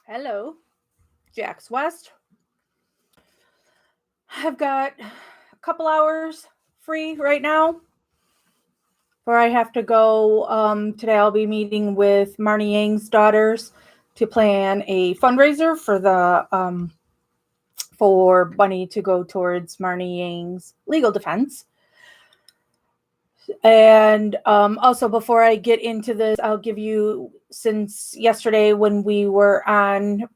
Hello, Jax West. I've got a couple hours free right now where I have to go. Today I'll be meeting with Marnie Yang's daughters to plan a fundraiser for money to go towards Marnie Yang's legal defense. And also, before I get into this, I'll give you, since yesterday when we were on,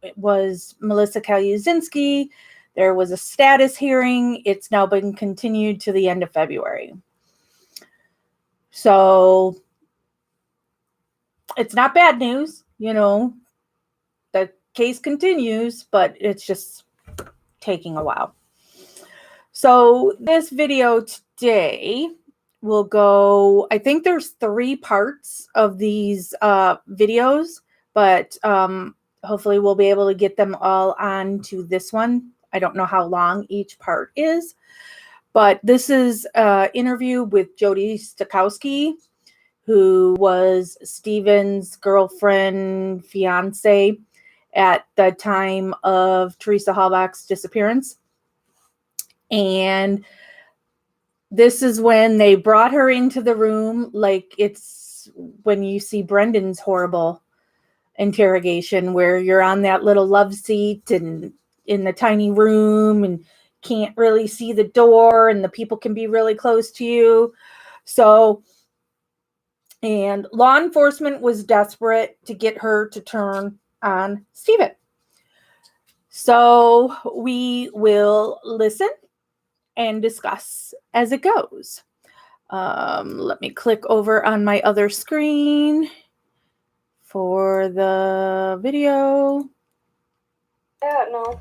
it was Melissa Kaluzinski. There was a status hearing. It's now been continued to the end of February. So it's not bad news, the case continues, but it's just taking a while. So this video today will go, I think there's 3 parts of these videos, but hopefully we'll be able to get them all onto this one. I don't know how long each part is, but this is an interview with Jodi Stokowski, who was Stephen's girlfriend, fiance at the time of Teresa Halbach's disappearance. And this is when they brought her into the room, like it's when you see Brendan's horrible interrogation, where you're on that little love seat and in the tiny room and can't really see the door and the people can be really close to you. So, and law enforcement was desperate to get her to turn on Stephen. So we will listen and discuss as it goes. Let me click over on my other screen for the video. Yeah, no.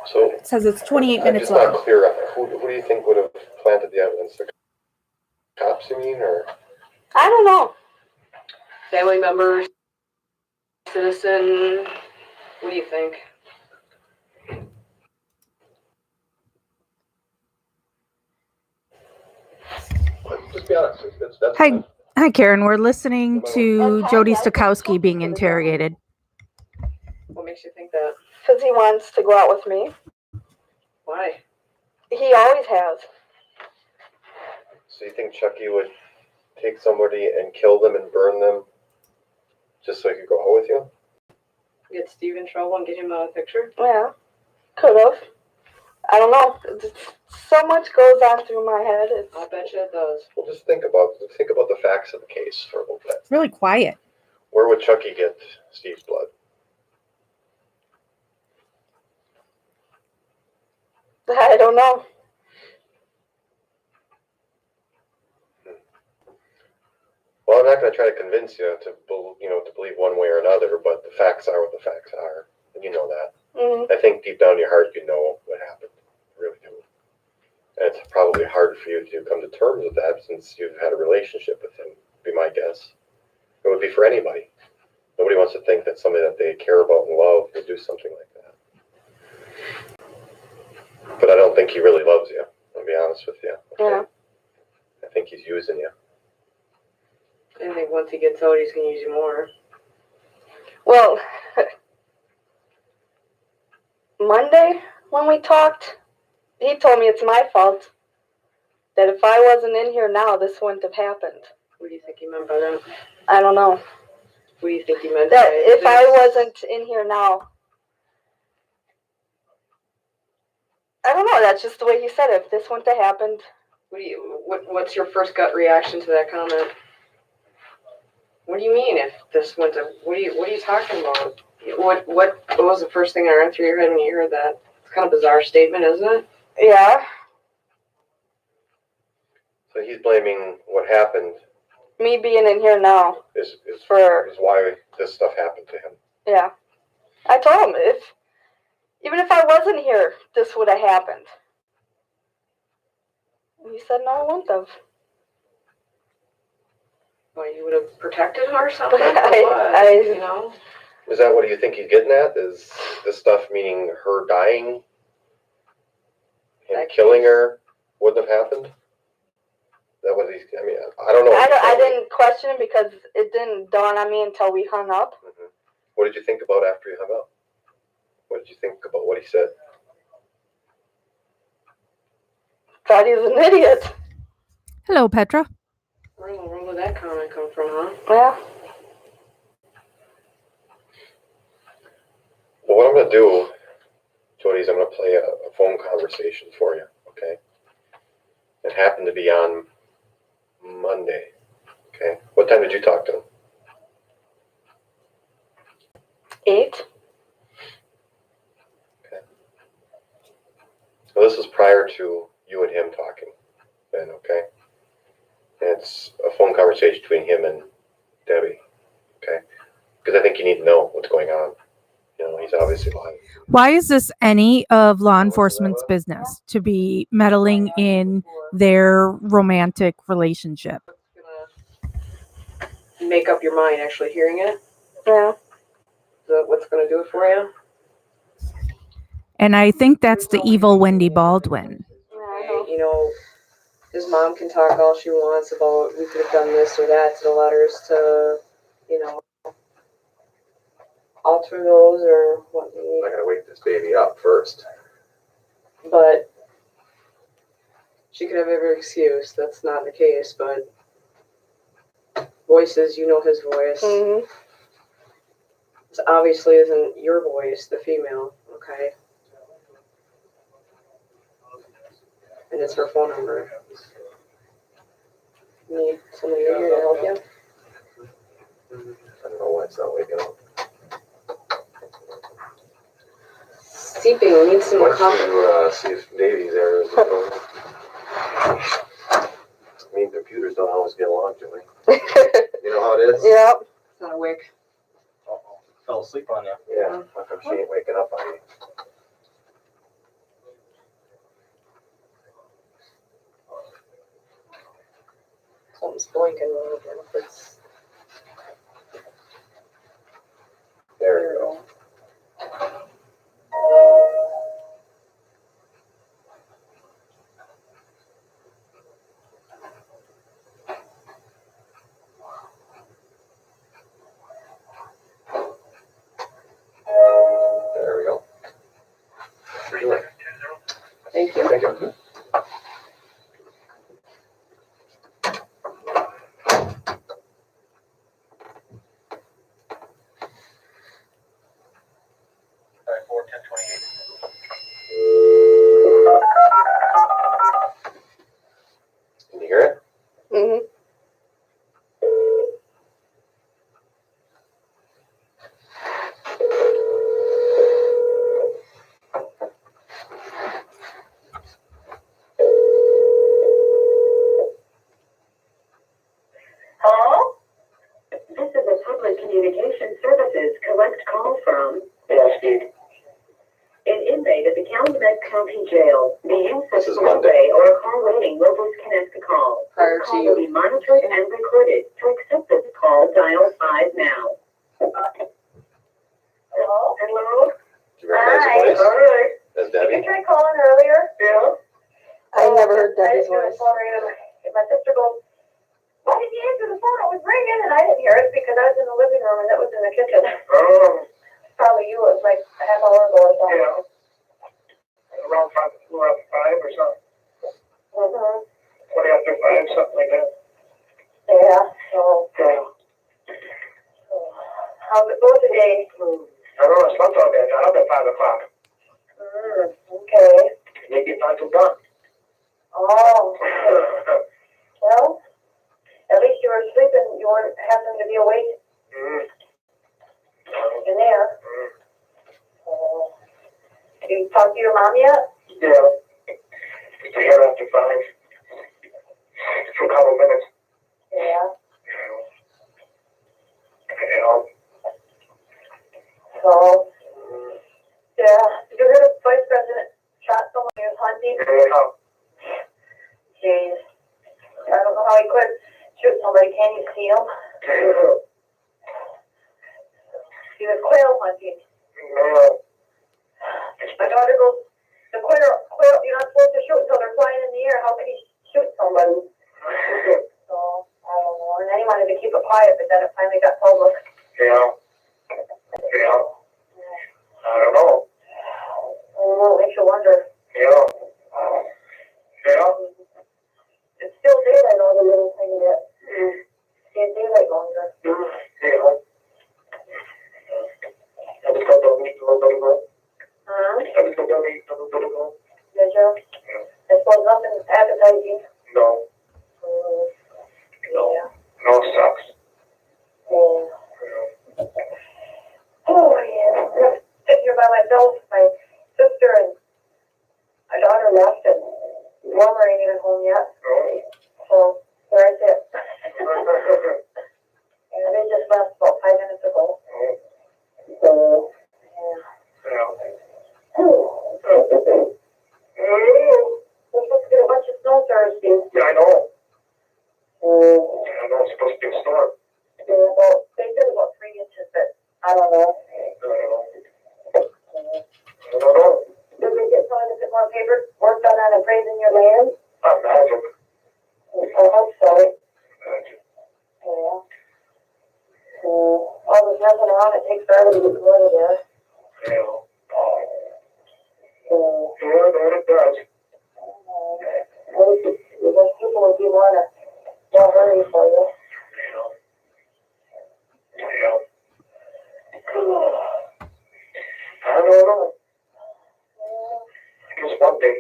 So it says it's 28 minutes long. I'm long. just not clear. Who do you think would have planted the evidence? The cops, you mean, or? I don't know. Family members, citizen. What do you think? Just be honest. That's Hi, Karen. We're listening to Jodi Stokowski being interrogated. What makes you think that? Because he wants to go out with me. Why? He always has. So you think Chucky would take somebody and kill them and burn them just so he could go out with you? Get Steve in trouble and get him out of the picture? Yeah, could have. I don't know. So much goes on through my head. I bet you it does. Well, just think about the facts of the case for a little bit. It's really quiet. Where would Chucky get Steve's blood? I don't know. Well, I'm not going to try to convince you to believe one way or another, but the facts are what the facts are, and you know that. Mm-hmm. I think deep down in your heart you know what happened. You really do. And it's probably hard for you to come to terms with that since you've had a relationship with him, would be my guess. It would be for anybody. Nobody wants to think that somebody that they care about and love would do something like that. But I don't think he really loves you, I'll be honest with you. Okay? Yeah. I think he's using you. I think once he gets out, he's going to use you more. Well, Monday when we talked, he told me it's my fault. That if I wasn't in here now, this wouldn't have happened. What do you think he meant by that? I don't know. What do you think he meant by that? If I wasn't in here now. I don't know. That's just the way he said it. If this wouldn't have happened. What's your first gut reaction to that comment? What do you mean if this went to, what are you talking about? What was the first thing that ran through your head when you heard that? It's kind of a bizarre statement, isn't it? Yeah. So he's blaming what happened. Me being in here now is why this stuff happened to him. Yeah. I told him even if I wasn't here, this would have happened. And he said no, it wouldn't have. Well, you would have protected her or something? Is that what you think he's getting at? Is this stuff meaning her dying? Him killing her wouldn't have happened? That was I don't know. I didn't question him because it didn't dawn on me until we hung up. Mm-hmm. What did you think about after you hung up? What did you think about what he said? Thought he was an idiot. Hello, Petra. Where did that comment come from, huh? Yeah. Well, what I'm going to do, Jodi, is I'm going to play a phone conversation for you, okay? It happened to be on Monday, okay? What time did you talk to him? 8. Okay. Well, this is prior to you and him talking then, okay? And it's a phone conversation between him and Debbie, okay? Because I think you need to know what's going on. You know, he's obviously lying. Why is this any of law enforcement's business to be meddling in their romantic relationship? Make up your mind actually hearing it. Yeah. Is that what's going to do it for you? And I think that's the evil Wendy Baldwin. You know, his mom can talk all she wants about we could have done this or that to the letters to, you know, alter those or what. I gotta wake this baby up first. But she could have every excuse. That's not the case, but voices, you know his voice. Mm-hmm. This obviously isn't your voice, the female, okay? And it's her phone number. Need somebody here to help you? I don't know why it's not waking up. Sleeping, we need some coffee. See if Davy's there. I mean, computers don't always get along, Jodi. You know how it is? Yep. It's not awake. Uh-oh. Fell asleep on you. Yeah. How come she ain't waking up on you? Something's blinking a little bit. There we go. There we go. Thank you. Thank you. Can you hear it? Mm-hmm. Hello? This is a public communication services collect call from an inmate at the Calumet County Jail. The use This of is Monday. survey or call waiting will disconnect the call. Prior This to call you. will be monitored and recorded. To accept this call, dial 5 now. Hello? Hello? Do you recognize Hi. the voice? All right. That's Did Debbie? you try calling earlier? Yeah. I never heard Debbie's voice. My sister goes, why did you answer the phone? It was ringing and I didn't hear it because I was in the living room and that was in the kitchen. Oh. Probably you, it was like a half hour ago or something. Yeah. Around 5 or something. Mm-hmm. 20 after 5, something like that. Yeah, so. Yeah. How's it go today? I don't know, it's not so bad. I'm up at 5 o'clock. Okay. Maybe it's not too done. Oh. Well, at least you were sleeping. You weren't having to be awake. In there. Did you talk to your mom yet? Yeah. It's here after 5. For a couple minutes. Yeah. So, yeah. Did you hear the vice president shot someone he was hunting? Yeah. Jeez. I don't know how he could shoot somebody. Can you see him? He was quail hunting. No. My daughter goes, the quail, you're not supposed to shoot until they're flying in the air. How could he shoot somebody? So, I don't know. And then he wanted to keep it quiet, but then it finally got public. Yeah. Yeah. I don't know. Well, it makes you wonder. Yeah. Yeah. It's still daylight all the little thing yet. It's daylight longer. Yeah. I just got done eating a little bit ago. I just got done eating a little bit ago. Did you? Yeah. I suppose nothing appetizing. No. No. Yeah. No sucks. Yeah. Oh, yeah. I'm sitting here by myself. My sister and my daughter left, and Mom ain't even home yet. Oh. So, there I sit. Yeah, they just left about 5 minutes ago. Oh. So, yeah. Yeah. We're supposed to get a bunch of snow Thursday. Yeah, I know. I know it's supposed to be a storm. Yeah, well, they said about 3 inches, but I don't know. I don't know. Did we get some a bit more paper work done on appraising your land? I imagine. I hope so. Imagine. Yeah. All there's nothing around it takes forever to get water there. Yeah. Yeah, that it does. Those people would be want to don't hurry for you. Yeah. Yeah. I don't know. I guess one day.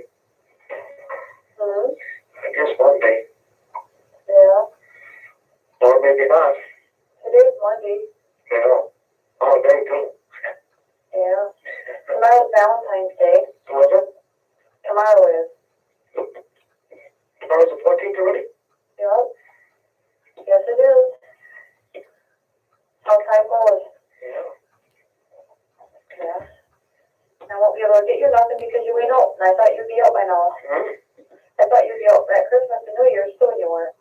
I guess one day. Yeah. Or maybe not. Today's Monday. Yeah. All day too. Yeah. Tomorrow's Valentine's Day. Was it? Tomorrow is. Tomorrow's the 14th already? Yep. Yes, it is. How time goes. Yeah. Yeah. I won't be able to get you nothing because you ain't out, and I thought you'd be out by now. I thought you'd be out at Christmas and New Year's too, and you weren't.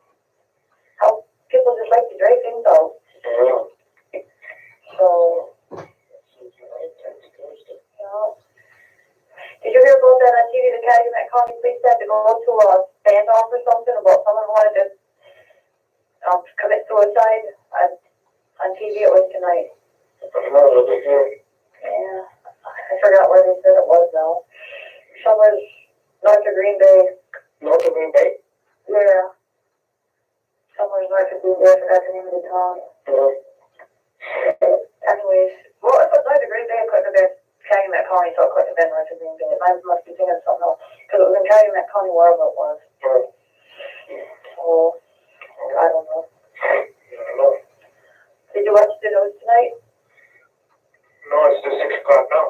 How people just like to drag things out. Yeah. So. Yeah. Did you hear about that on TV? The Calumet County Police had to go to a standoff or something about someone who wanted to commit suicide on TV. It was tonight. Yeah. I forgot where they said it was now. Somewhere north of Green Bay. North of Green Bay? Yeah. Somewhere north of Green Bay. I forgot the name of the town. Anyways, well, if it's north of Green Bay, it couldn't have been Calumet County, so it couldn't have been north of Green Bay. I must be thinking of something else. Because it was in Calumet County, wherever it was. So, I don't know. Did you watch the news tonight? No, it's just 6 o'clock now.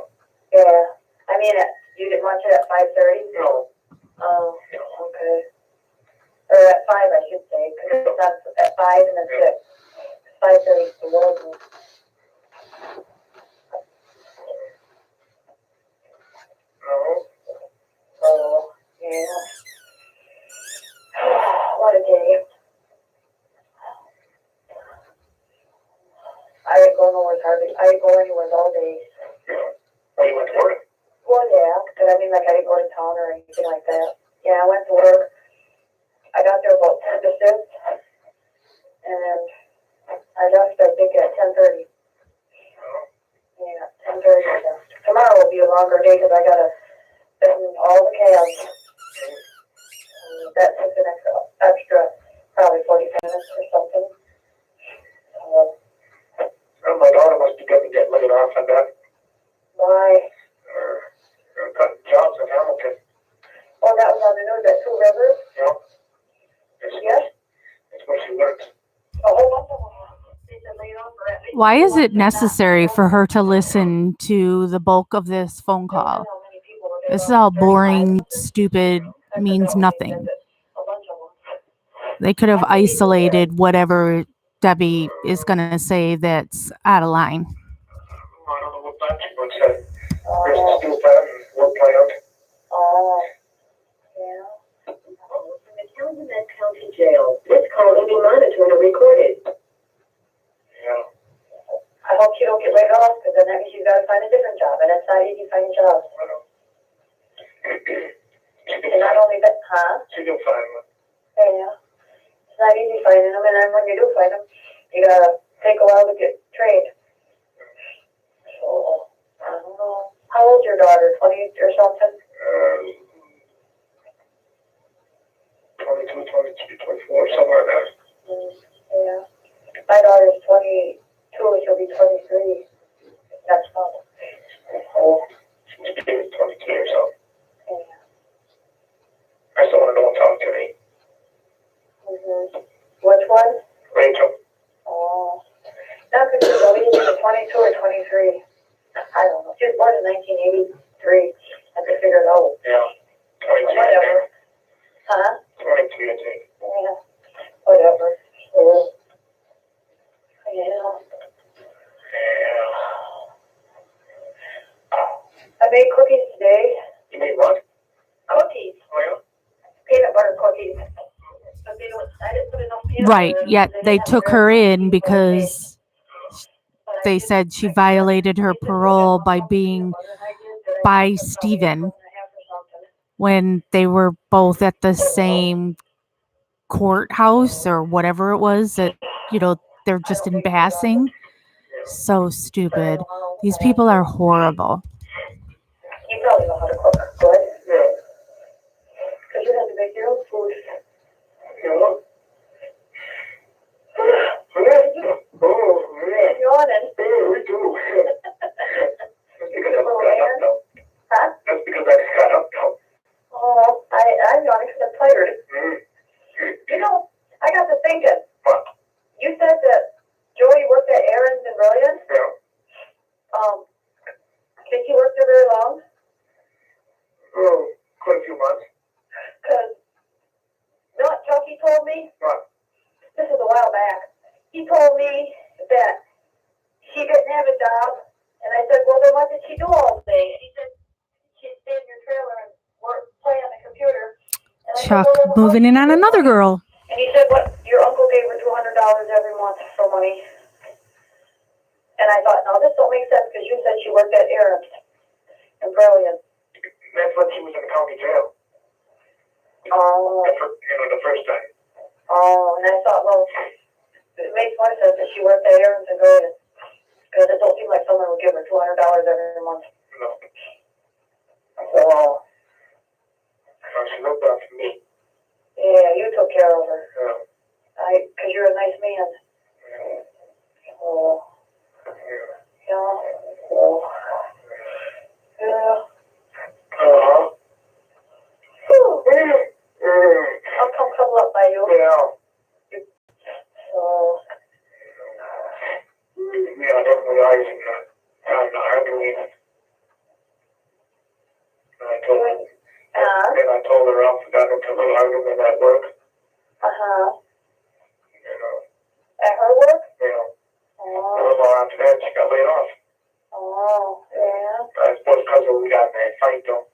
Yeah. I mean, you didn't watch it at 5:30? No. Oh, okay. Or at 5, I should say, because that's at 5 and then 6. 5:30 is the world news. No. Oh, yeah. What a day. I didn't go nowhere hardly. I didn't go anywhere all day. Oh, you went to work? Well, yeah, but I mean, like, I didn't go to town or anything like that. Yeah, I went to work. I got there about 10 to 6, and I left, I think, at 10:30. Yeah, 10:30. Tomorrow will be a longer day because I gotta spend all the cabs. That takes an extra probably 45 minutes or something. Well, my daughter must be going to get laid off on that. Why? They're cutting jobs in Hamilton. Oh, that was on the news at Two Rivers? Yeah. Yes? That's where she works. A whole bunch of them. They've been laid off for at least. Why is it necessary for her to listen to the bulk of this phone call? This is all boring, stupid, means nothing. They could have isolated whatever Debbie is going to say that's out of line. I don't know what that she would say. There's a steel plant and work plant. Oh, yeah. From the Calumet County Jail. This call will be monitored and recorded. Yeah. I hope you don't get laid off, because then that means you got to find a different job, and it's not easy finding jobs. I know. And not only that, She can find one. Yeah. It's not easy finding them, and then when you do find them, you gotta take a while to get trained. So, I don't know. How old's your daughter? 20 or something? 22, 23, 24, somewhere there. Yeah. My daughter's 22, she'll be 23 next month. Oh, she's 23 or so. Yeah. I still want to don't talk to me. Which one? Rachel. Oh. Not because she's either 22 or 23. I don't know. She was born in 1983. I could figure it out. Yeah. 23, Whatever. Huh? 23, I think. Yeah. Whatever. Yeah. I made cookies today. You made what? Cookies. Oh, yeah? Peanut butter cookies. But they don't, I didn't put enough peanut Right. butter. Yet they didn't have took very her much in peanut butter because but I they did- said she I did- violated her I did put parole that by one being peanut butter, and I did, but I by did put probably Stephen a cup and a half or something. when they were both at the same courthouse or whatever it was that, they're just in passing. So stupid. These people are horrible. You probably know how to cook good. Yeah. Because you had to make your own food. You know what? Oh, yeah. Yawning. Yeah, we do. That's because I just got up now. Huh? That's because I just got up now. Oh, I'm yawning because I'm tired. You know, I got to thinking. What? You said that Jodi worked at Aaron's in Brilliant. Yeah. Did she work there very long? Oh, quite a few months. Because, you know what Chucky told me? What? This was a while back. He told me that she didn't have a job. And I said, well, then what did she do all day? And he said, she'd stay in your trailer and play on the computer. And I Chuck said, well, moving in on another girl. And he said, what, your uncle gave her $200 every month for money. And I thought, no, this don't make sense because you said she worked at Aaron's in Brilliant. That's when she was in the county jail. Oh. The first time. Oh, and I thought, well, it makes more sense if she worked at Aaron's in Brilliant. Because it don't seem like someone would give her $200 every month. No. So, She looked out for me. yeah, you took care of her. Yeah. Because you're a nice man. Yeah. Oh, Yeah. yeah. Oh. Yeah. Uh-huh. Whew. Mm. I'll come cuddle up by you. Yeah. So, Yeah, I don't realize I'm arguing. And I told her I forgot to come argument at work. uh-huh. You know. At her work? Yeah. Oh. And well, after that, she got laid off. Oh, yeah. I suppose because we got in that fight, though.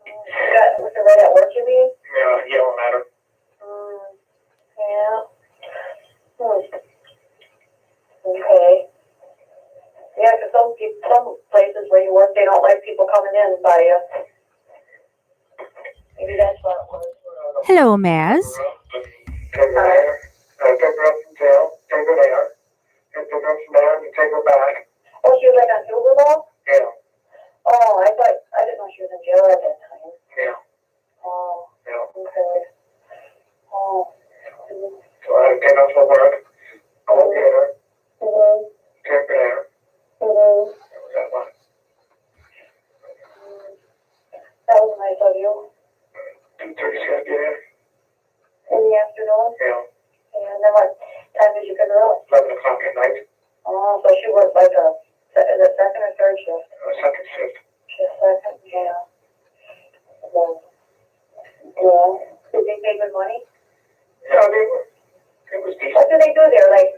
You got with her right at work, you mean? Yeah, yelling at her. Yeah. Okay. Yeah, because some places where you work, they don't like people coming in by you. Maybe that's what it was. Hello, Maz. Take her there. Take her up from jail. Take her there. And take her from there and take her back. Oh, she was like on Silverlaw? Yeah. Oh, I didn't know she was in jail at that time. Yeah. Oh, Yeah. okay. Oh. So I get off of work. Go get her. Take her there. That was that one. That was nice of you. 2:30 she got there. In the afternoon? Yeah. And then what time did you pick her up? 11 o'clock at night. Oh, so she worked like is it second or third shift? Second shift. Second, yeah. Yeah. Did they pay good money? Yeah, they were. It was decent. What do they do there? Like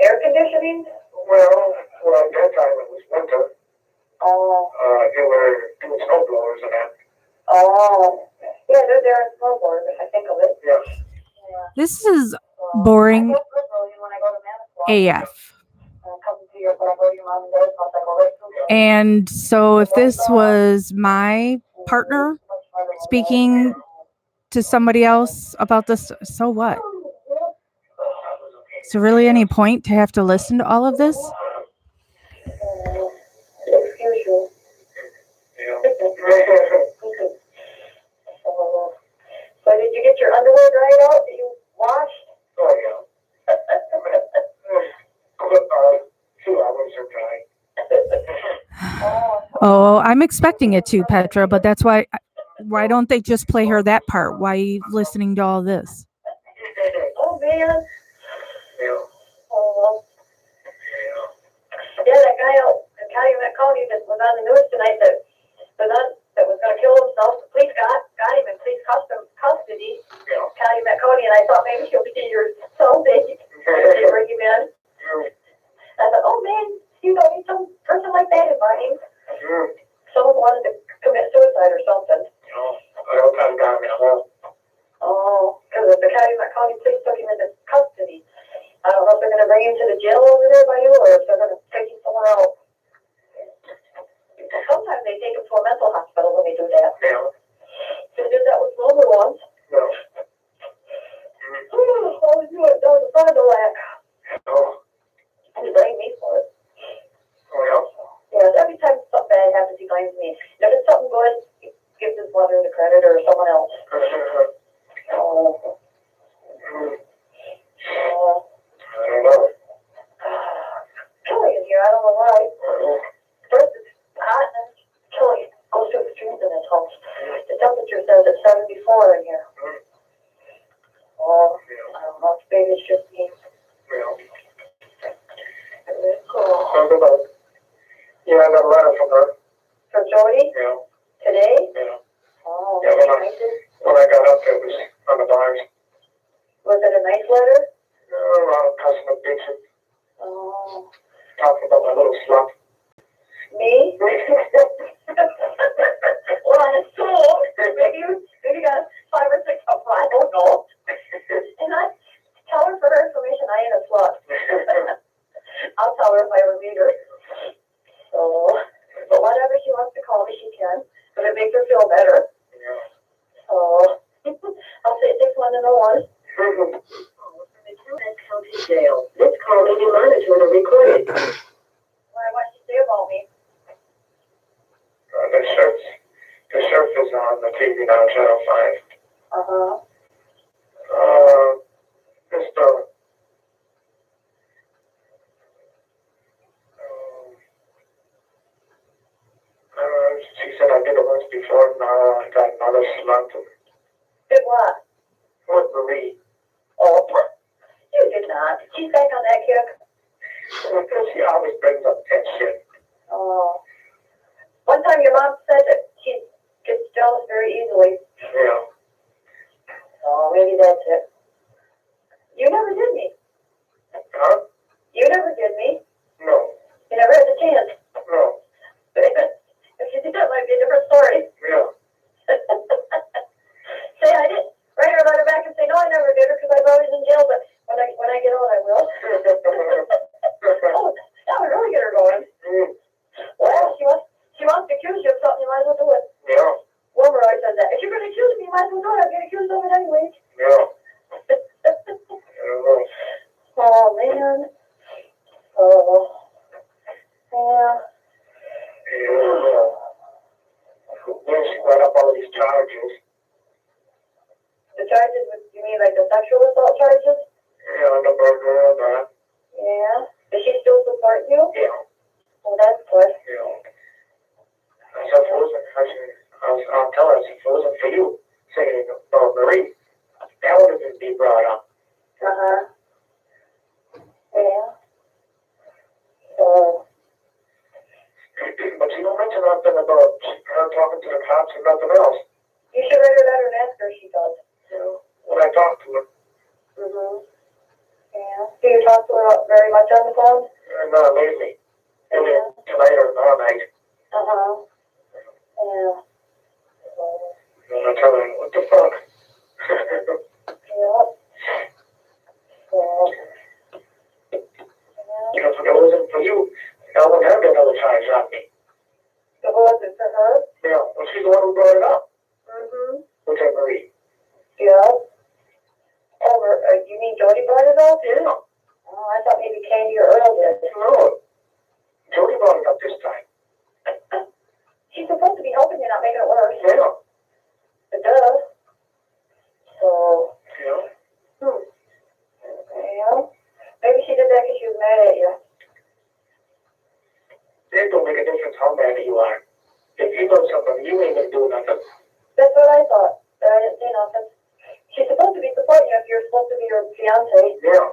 air conditioning? Well, at that time it was winter. Oh. They were doing snow blowers and that. Oh. Yeah, they're there in snowboard, if I think of it. Yeah. Yeah. This is boring I go to Brilliant when I go to Manitowoc. AF. Come to your mom and dad's house, I go right through. And so if this was my partner speaking to somebody else about this, so what? Is there really any point to have to listen to all of this? dried out that you washed? Oh, yeah. 2 hours are dry. Oh, I'm expecting it to, Petra, but that's why don't they just play her that part? Why are you listening to all this? Oh, man. Yeah. Oh. Yeah. Yeah, that guy out in Calumet County that was on the news tonight that was going to kill himself. The police got him in police custody. Yeah. Calumet County, and I thought maybe he'll be your cellmate. They bring him in. I thought, oh man, you know, need some person like that in mind. Someone wanted to commit suicide or something. I hope I'm down at home. Oh, because the Calumet County police took him into custody. I don't know if they're going to bring him to the jail over there by you, or if they're going to take him somewhere else. Sometimes they take him to a mental hospital when they do that. Yeah. They did that with Wilbur once. No. Oh, you went down to Fond du Lac. Oh. And he blamed me for it. Oh, yeah. Yeah, every time something bad happens, he blames me. If it's something good, he gives his mother the credit or someone else. Oh. I don't know. Chilly in here, I don't know why. First it's hot and then it's chilly. It goes through extremes in this house. The temperature says it's 74 in here. Oh, I don't know, maybe it's just me. Cool. Yeah, I got a letter from her. From Jodi? Yeah. Today? Yeah. Oh, Yeah, when I got up, it was on the bars. Was it a nice letter? Around cussing a bitch and Oh. talking about my little slut. Me? Well, on his stool. Maybe you got 5 or 6 of them, I don't know. And I tell her for her information, I ain't a slut. I'll tell her if I ever meet her. So, but whatever she wants to call me, she can. If it makes her feel better. Yeah. So, I'll say it takes one to know one. County Jail. This call may be monitored or recorded. What she say about me? The sheriff is on the TV now, Channel 5. Uh-huh. Mr. She said I did it once before, now I got another slut. Did what? With Marie. Oh, you did not. She's back on that kick. She always brings up that shit. Oh. One time your mom said that she gets jealous very easily. Yeah. Oh, maybe that's it. You never did me. Huh? You never did me. No. You never had the chance. No. If you did, that might be a different story. Yeah. Say I did. Write her a letter back and say, no, I never did her because I was always in jail, but when I get out, I will. Oh, that would really get her going. Well, she wants to accuse you of something, you might as well do it. Yeah. Wilbur always said that. If you're going to accuse me, you might as well do it. I'm getting accused of it anyway. Yeah. Oh, man. Oh. Yeah. Then she brought up all these charges. The charges, you mean like the sexual assault charges? Yeah, the burglar, that. Yeah. Does she still support you? Yeah. Well, that's good. Yeah. I'll tell her, if it wasn't for you saying about Marie, that would have been brought up. Uh-huh. Yeah. So. But she don't mention nothing about her talking to the cops and nothing else. You should write her letter and ask her if she does. You know, when I talk to her. Mm-hmm. Yeah. Do you talk to her very much on the phone? Not lately. Maybe tonight or tomorrow night. Uh-huh. Yeah. And I tell her, what the fuck? Yeah. Yeah. Because if it wasn't for you, I wouldn't have that other charge on me. So who was it, for her? Yeah, well, she's the one who brought it up. Mm-hmm. Which I Marie. Yeah. You mean Jodi brought it up? Yeah. Oh, I thought maybe Candy or Earl did. No. Jodi brought it up this time. She's supposed to be helping you, not making it worse. Yeah. It does. So. Yeah. mad at you. It don't make a difference how mad you are. If you know somebody, you ain't gonna do nothing. That's what I thought, but I didn't say nothing. She's supposed to be supporting you if you're supposed to be your fiance. Yeah.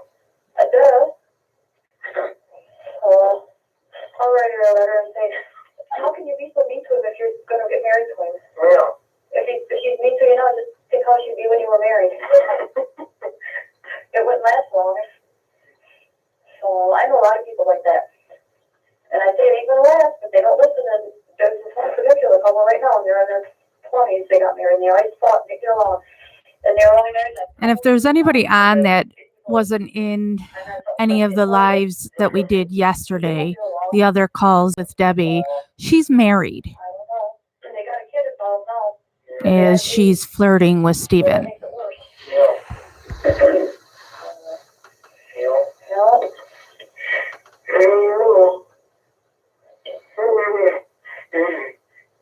Duh. I'll write her a letter and say, how can you be so mean to him if you're going to get married to him? Yeah. If she's mean to you now, just think how she'd be when you were married. It wouldn't last long. So I know a lot of people like that. And I say it ain't going to last, but they don't listen. And there's this one particular couple right now, and they're in their 20s. They got married, and they always fought and they get along. And they're only married. And if there's anybody on that wasn't in any of the lives that we did yesterday, the other calls with Debbie, she's married. I don't know. And they got a kid involved now. As she's flirting with That Steven. makes it worse. Yeah. Yeah.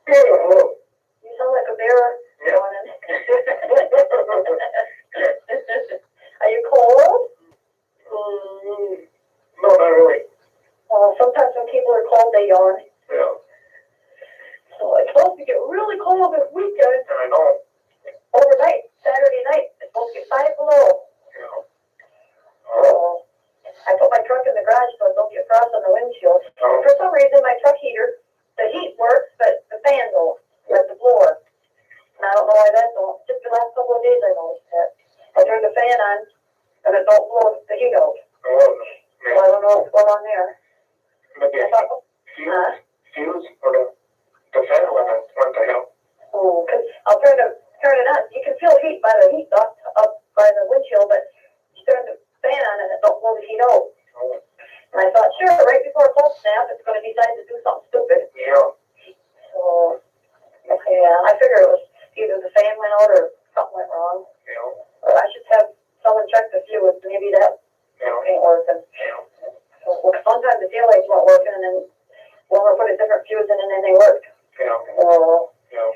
You sound like a bear yawning. Are you cold? No, not really. Sometimes when people are cold, they yawn. Yeah. So it's supposed to get really cold this weekend. I know. Overnight, Saturday night, it's supposed to get 5 below. Yeah. So I put my truck in the garage so it don't get frost on the windshield. Oh. For some reason, my truck heater, the heat works, but the fan don't, like the blower. And I don't know why that don't. Just the last couple of days I noticed that. I turned the fan on, and it don't blow the heat out. Oh. So I don't know what's going on there. Maybe I thought, fuse or the fan went to hell. oh, because I'll turn it on. You can feel heat by the heat duct up by the windshield, but you turn the fan on and it don't blow the heat out. Oh. And I thought, sure, right before a cold snap, it's going to decide to do something stupid. Yeah. So, yeah, I figured it was either the fan went out or something went wrong. Yeah. Or I should have someone check the fuse. Maybe that ain't working. Yeah. So, sometimes the taillights weren't working, and then we'll put a different fuse in, and then they worked. Yeah. So, Yeah.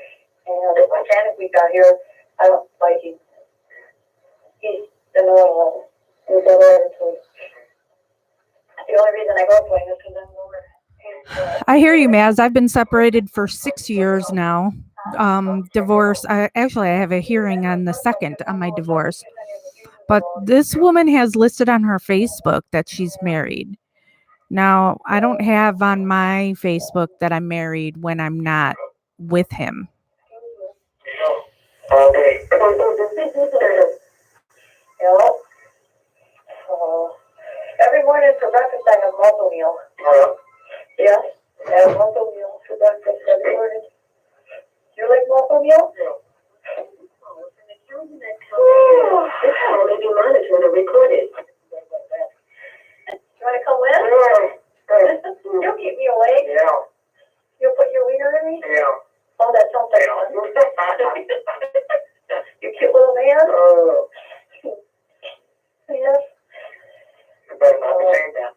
and this mechanic we got here, I don't like him. He's annoying. He's annoying too. The only reason I go to him is because I'm over. I hear you, Maz. I've been separated for 6 years now. Divorce. I have a hearing on the 2nd on my divorce. But this woman has listed on her Facebook that she's married. Now, I don't have on my Facebook that I'm married when I'm not with him. Okay. Every morning for breakfast I have muscle meal. Yes, I have muscle meal for breakfast every morning. You like muscle meal? This call may be monitored or recorded. You want to come in? You'll keep me awake. Yeah. You'll put your wiener in me? Yeah. Oh, that sounds like fun. You cute little man? Yes. You better not be saying that.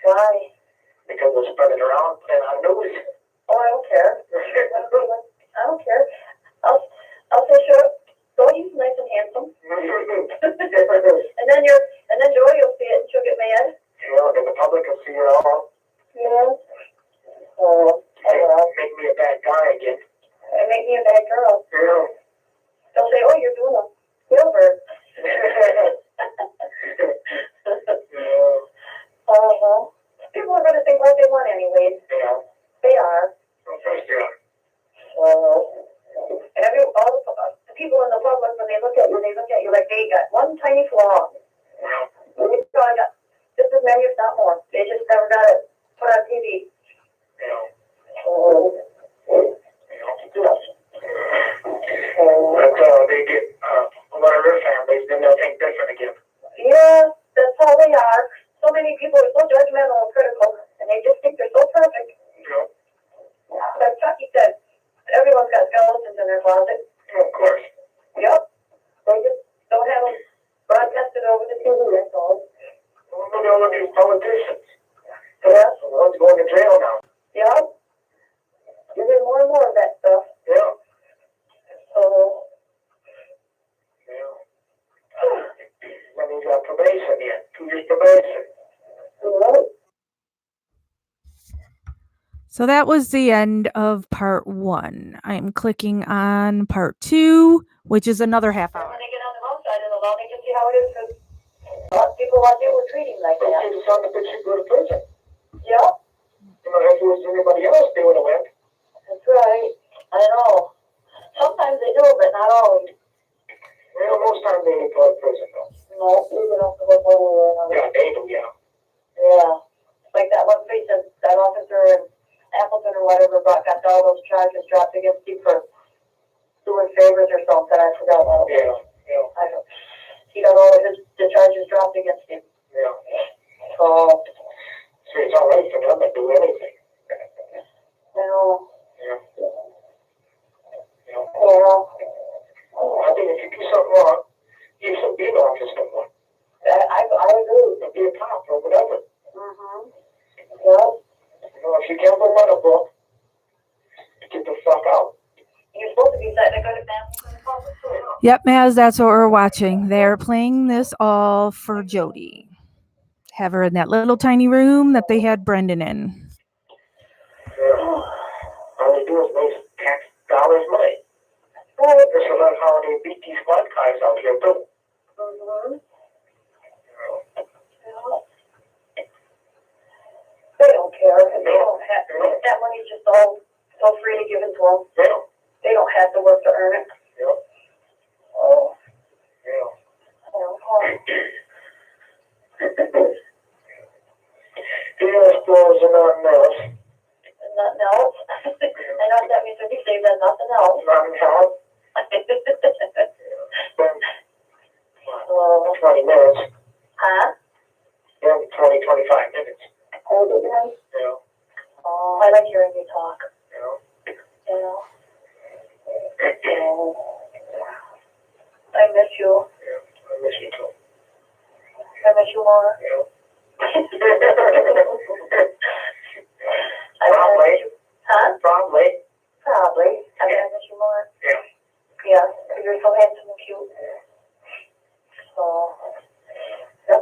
Why? Because we'll spread it around and I know it. Oh, I don't care. I don't care. I'll say sure. Go, he's nice and handsome. and then Jodi will see it and she'll get mad. Yeah, then the public will see it all. Yeah. Oh, well. Make me a bad guy again. And make me a bad girl. Yeah. They'll say, oh, you're doing a Wilbur. Uh-huh. People are going to think what they want anyways. Yeah. They are. Yeah. And all the people in the public, when they look at you like they got one tiny flaw. They probably got just as many, if not more. They just never got it put on TV. But they get a lot of their families, then they'll think different again. Yeah, that's how they are. So many people are so judgmental and critical, and they just think they're so perfect. Yeah. Like Chucky said, everyone's got skeletons in their closet. Of course. Yep. They just don't have them broadcasted over the TV, that's all. Well, look at all of these politicians. Yeah. The ones going to jail now. Yep. You're getting more and more of that stuff. Yeah. So, Yeah. Then he's got probation yet. 2 years probation. yeah. So that was the end of part 1. I'm clicking on part 2, which is another half hour. When they get on the outside of the law, they can see how it is, because a lot of people want to were treating like They that. should have thought that they should go to prison. Yep, You know, if it was anybody else, they would have went. that's right. I know. Sometimes they do, but not always. Well, most times they didn't go to prison, though. No, even off the one way or another. Yeah, they do, yeah. Yeah. Like that one case that officer in Appleton or whatever got all those charges dropped against him for doing favors or something. I forgot what it was. Yeah. I don't. He got all of the charges dropped against him. Yeah. So. So it's all right for them to do anything. I know. Yeah. Yeah. Yeah. Oh, I think if you do something wrong, you should be an officer someone. I agree. Be a cop or whatever. Mm-hmm. Yep. You know, if you can't run a book, get the fuck out. You're supposed to be setting a good example in the public too. Yep, Maz, that's what we're watching. They're playing this all for Jodi. Have her in that little tiny room that they had Brendan in. Yeah. All they do is waste tax dollars money. Right. This is like how they beat these squad guys out here too. Mm-hmm. They don't care. They don't have that money's just all so freely given to them. Yeah. They don't have to work to earn it. Yeah. Oh. Yeah. There's stores and nothing else. Nothing else. I know what that means when you say there's nothing else. Nothing else. Oh. 20 minutes. Huh? Yeah, 20, 25 minutes. Oh, did I? Yeah. Oh, I like hearing you talk. Yeah. Yeah. Oh. I miss you. Yeah. I miss you too. I miss you more. Yeah. Probably. Huh? Probably. Probably. I miss you more. Yeah. Yeah, because you're so handsome and cute. So, yep.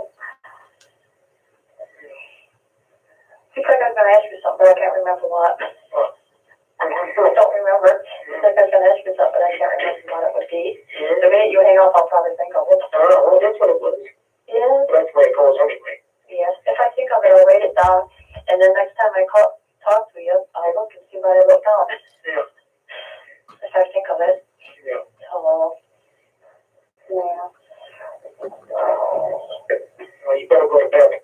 Seems like I was going to ask you something, but I can't remember what. I don't remember. Seems like I was going to ask you something, but I can't remember what it would be. The minute you hang up, I'll probably think of it. Well, that's what it was. Yeah. That's the way it goes anyway. Yes. If I think of it, I'll write it down, and then next time I talk to you, I'll look and see what I wrote down. Yeah. If I think of it. Yeah. Hello. Yeah. Well, you better go to bed.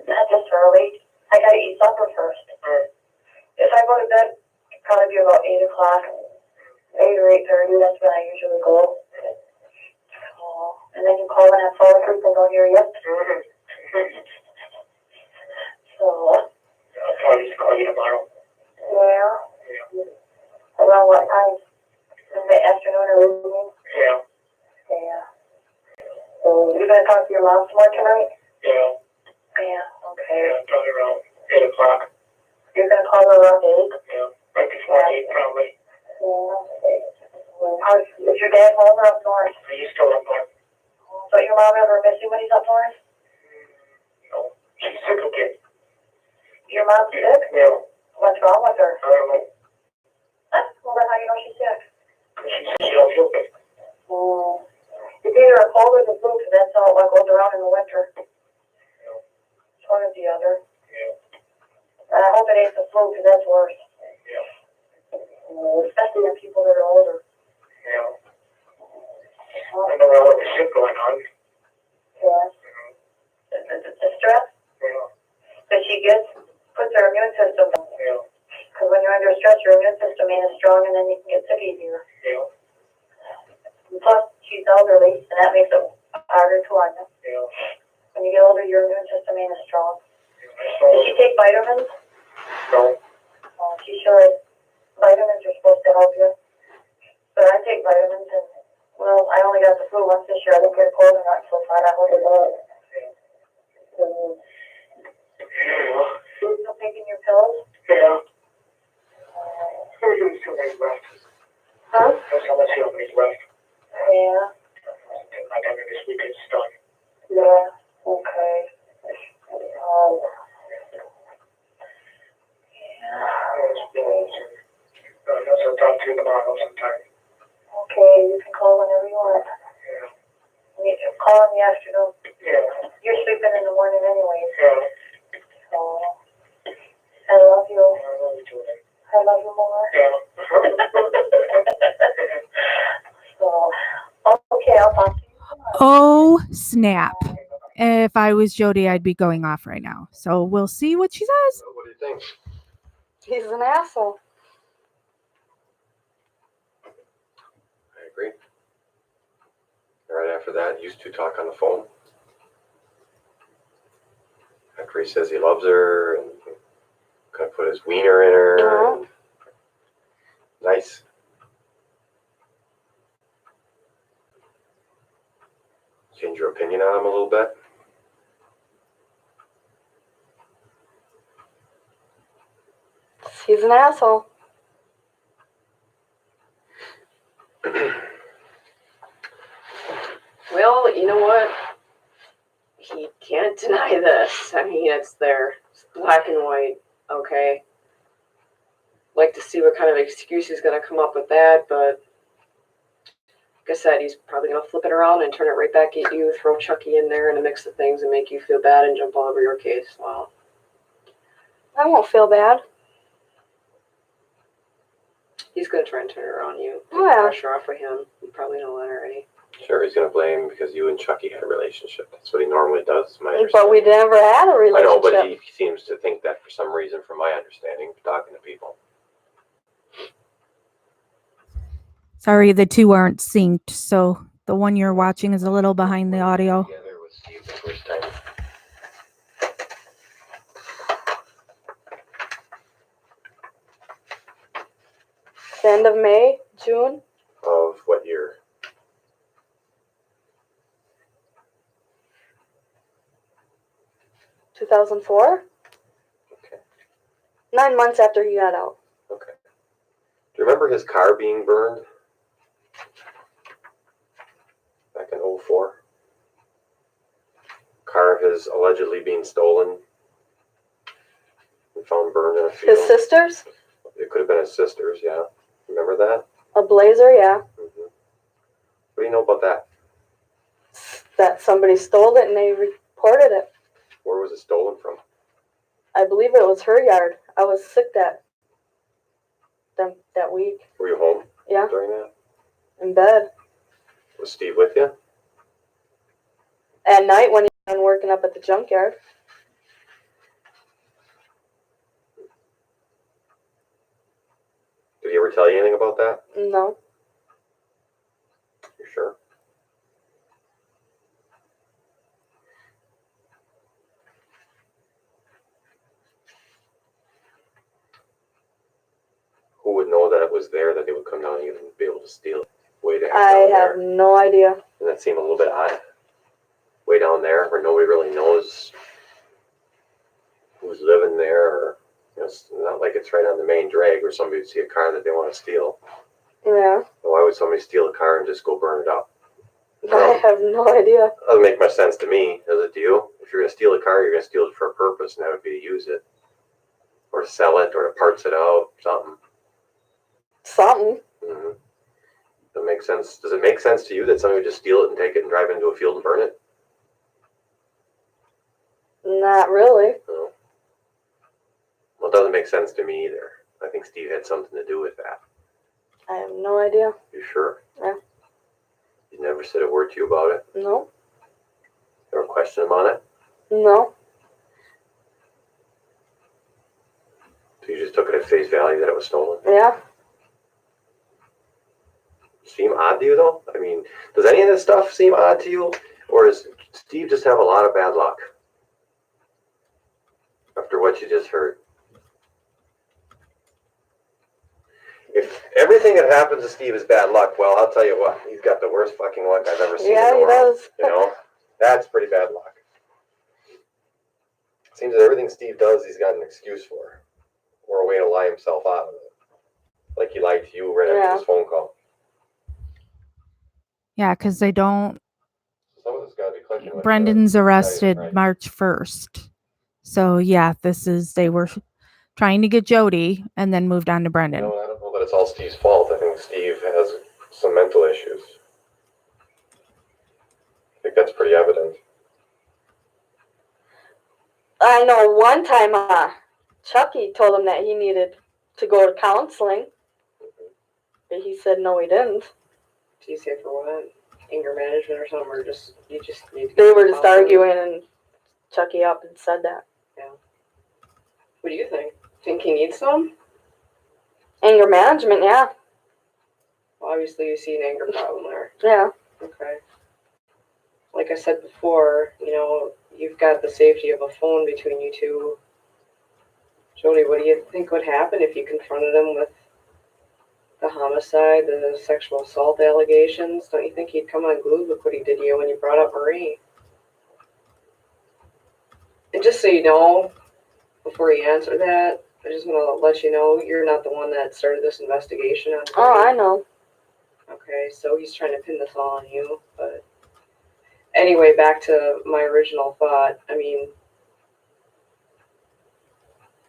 Not this early. I gotta eat supper first. If I go to bed, it'll probably be about 8 o'clock. 8 or 8:30, that's when I usually go. Oh, and then you call and I fall asleep and don't hear you. So, I'll probably call you tomorrow. yeah. Around what time? In the afternoon or evening? Yeah. Yeah. So, you're gonna talk to your mom some more tonight? Yeah. Yeah, okay. Yeah, probably around 8 o'clock. You're gonna call her around 8? Yeah. Right before 8, probably. Is your dad home or up north? He's still up north. So your mom ever miss you when he's up north? No. She's sick again. Your mom's sick? Yeah. What's wrong with her? I don't know. Huh? Well, then how do you know she's sick? She said she don't feel good. It's either a cold or the flu, because that's all what goes around in the winter. It's one or the other. Yeah. And I hope it ain't the flu, because that's worse. Yeah. Especially in people that are older. Yeah. I know all the shit going on. Yeah. The stress Yeah. that she gets puts her immune system down. Yeah. Because when you're under stress, your immune system ain't as strong, and then you can get sick easier. Yeah. And plus, she's elderly, and that makes it harder to on you. Yeah. When you get older, your immune system ain't as strong. So, Does she take vitamins? no. Oh, she should. Vitamins are supposed to help you. But I take vitamins, and, well, I only got the flu once this year. I didn't get a cold or not so far. I hope it does. Yeah. You still taking your pills? Yeah. There's too many left. Huh? There's so much many left. Yeah. Like every this week it's done. Yeah. Okay. Yeah. tomorrow sometime. Okay, you can call whenever you want. Yeah. You can call in the afternoon. Yeah. You're sleeping in the morning anyway. Yeah. So, I love you. I love you too. I love you more. Yeah. So, okay, I'll talk to you tomorrow. Oh, snap. If I was Jodi, I'd be going off right now. So we'll see what she says. What do you think? He's an asshole. I agree. Right after that, used to talk on the phone. After he says he loves her and kind of put his wiener in her. Uh-huh. And nice. Change your opinion on him a little bit. He's an asshole. Well, you know what? He can't deny this. I mean, it's there. It's black and white. Okay. Like to see what kind of excuse he's going to come up with that, but like I said, he's probably going to flip it around and turn it right back at you, throw Chucky in there in a mix of things and make you feel bad and jump all over your case. Well, I won't feel bad. He's going to try and turn it around you. Take the pressure off of him. You probably know that already. Sure, he's going to blame because you and Chucky had a relationship. That's what he normally does, my understanding. But we never had a relationship. I know, but he seems to think that for some reason, from my understanding, talking to people. Sorry, the two aren't synced, so the one you're watching is a little behind the audio. Together with Steve the first time. The end of May, June. Of what year? 2004. Okay. 9 months after he got out. Okay. Do you remember his car being burned? Back in 2004? Car of his allegedly being stolen. And found burned in a field. His sister's? It could have been his sister's, yeah. Remember that? A Blazer, yeah. Mm-hmm. What do you know about that? That somebody stole it and they reported it. Where was it stolen from? I believe it was her yard. I was sick that week. Were you home? Yeah. During that? In bed. Was Steve with you? At night when he was working up at the junkyard. Did he ever tell you anything about that? No. You sure? Who would know that it was there, that they would come down and even be able to steal it? Way down I have there. no idea. Doesn't that seem a little bit odd? Way down there where nobody really knows who's living there, or it's not like it's right on the main drag where somebody would see a car that they want to steal. Yeah. Why would somebody steal a car and just go burn it up? I have no idea. Doesn't make much sense to me. Does it to you? If you're going to steal a car, you're going to steal it for a purpose, and that would be to use it. Or to sell it, or to parts it out, something. Something. Mm-hmm. Does it make sense? Does it make sense to you that somebody would just steal it and take it and drive into a field and burn it? Not really. No. Well, it doesn't make sense to me either. I think Steve had something to do with that. I have no idea. You sure? Yeah. He never said a word to you about it? No. Ever question him on it? No. So you just took it at face value that it was stolen? Yeah. Seem odd to you, though? I mean, does any of this stuff seem odd to you? Or does Steve just have a lot of bad luck? After what you just heard. If everything that happens to Steve is bad luck, well, I'll tell you what. He's got the worst fucking luck I've ever seen in the world. Yeah, he does. You know? That's pretty bad luck. It seems that everything Steve does, he's got an excuse for. Or a way to lie himself out of it. Like he lied to you right after this phone call. Yeah, because they don't. Some of this got to be clicking with Brendan's arrested right. March 1st. So, yeah, they were trying to get Jodi and then moved on to Brendan. No, I don't know that it's all Steve's fault. I think Steve has some mental issues. I think that's pretty evident. I know one time Chucky told him that he needed to go to counseling. But he said no, he didn't. Do you say for what? Anger management or something, or just you just need to They were just arguing and Chucky up and said that. Yeah. What do you think? Think he needs some? Anger management, yeah. Well, obviously you see an anger problem there. Yeah. Okay. Like I said before, you know, you've got the safety of a phone between you two. Jodi, what do you think would happen if you confronted him with the homicide, the sexual assault allegations? Don't you think he'd come unglued with what he did to you when you brought up Marie? And just so you know, before you answer that, I just want to let you know you're not the one that started this investigation on Marie. Oh, I know. Okay, so he's trying to pin this all on you, but anyway, back to my original thought. I mean,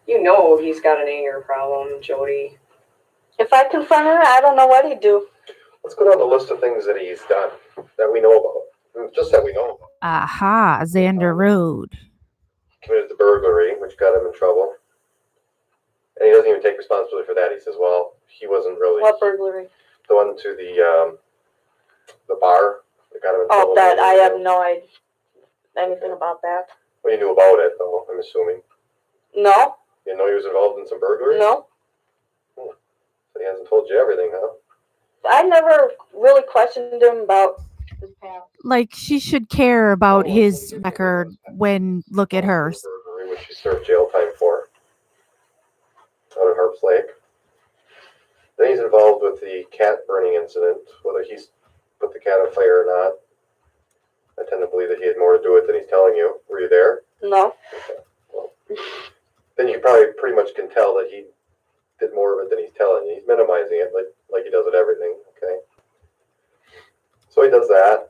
you know he's got an anger problem, Jodi. If I confronted her, I don't know what he'd do. Let's go down the list of things that he's done that we know about. Just that we know about. Aha, Xander Road. Committed the burglary, which got him in trouble. And he doesn't even take responsibility for that. He says, well, he wasn't really... What burglary? The one to the bar that got him in trouble. Oh, that I have no idea anything about that. Well, you knew about it, though, I'm assuming. No. You know he was involved in some burglary? No. So he hasn't told you everything, huh? I never really questioned him about his past. Like, she should care about his record when look at hers. Burglary, which she served jail time for. Out at Harps Lake. Then he's involved with the cat burning incident, whether he's put the cat on fire or not. I tend to believe that he had more to do with it than he's telling you. Were you there? No. Okay. Well, then you probably pretty much can tell that he did more of it than he's telling you. He's minimizing it like he does with everything, okay? So he does that.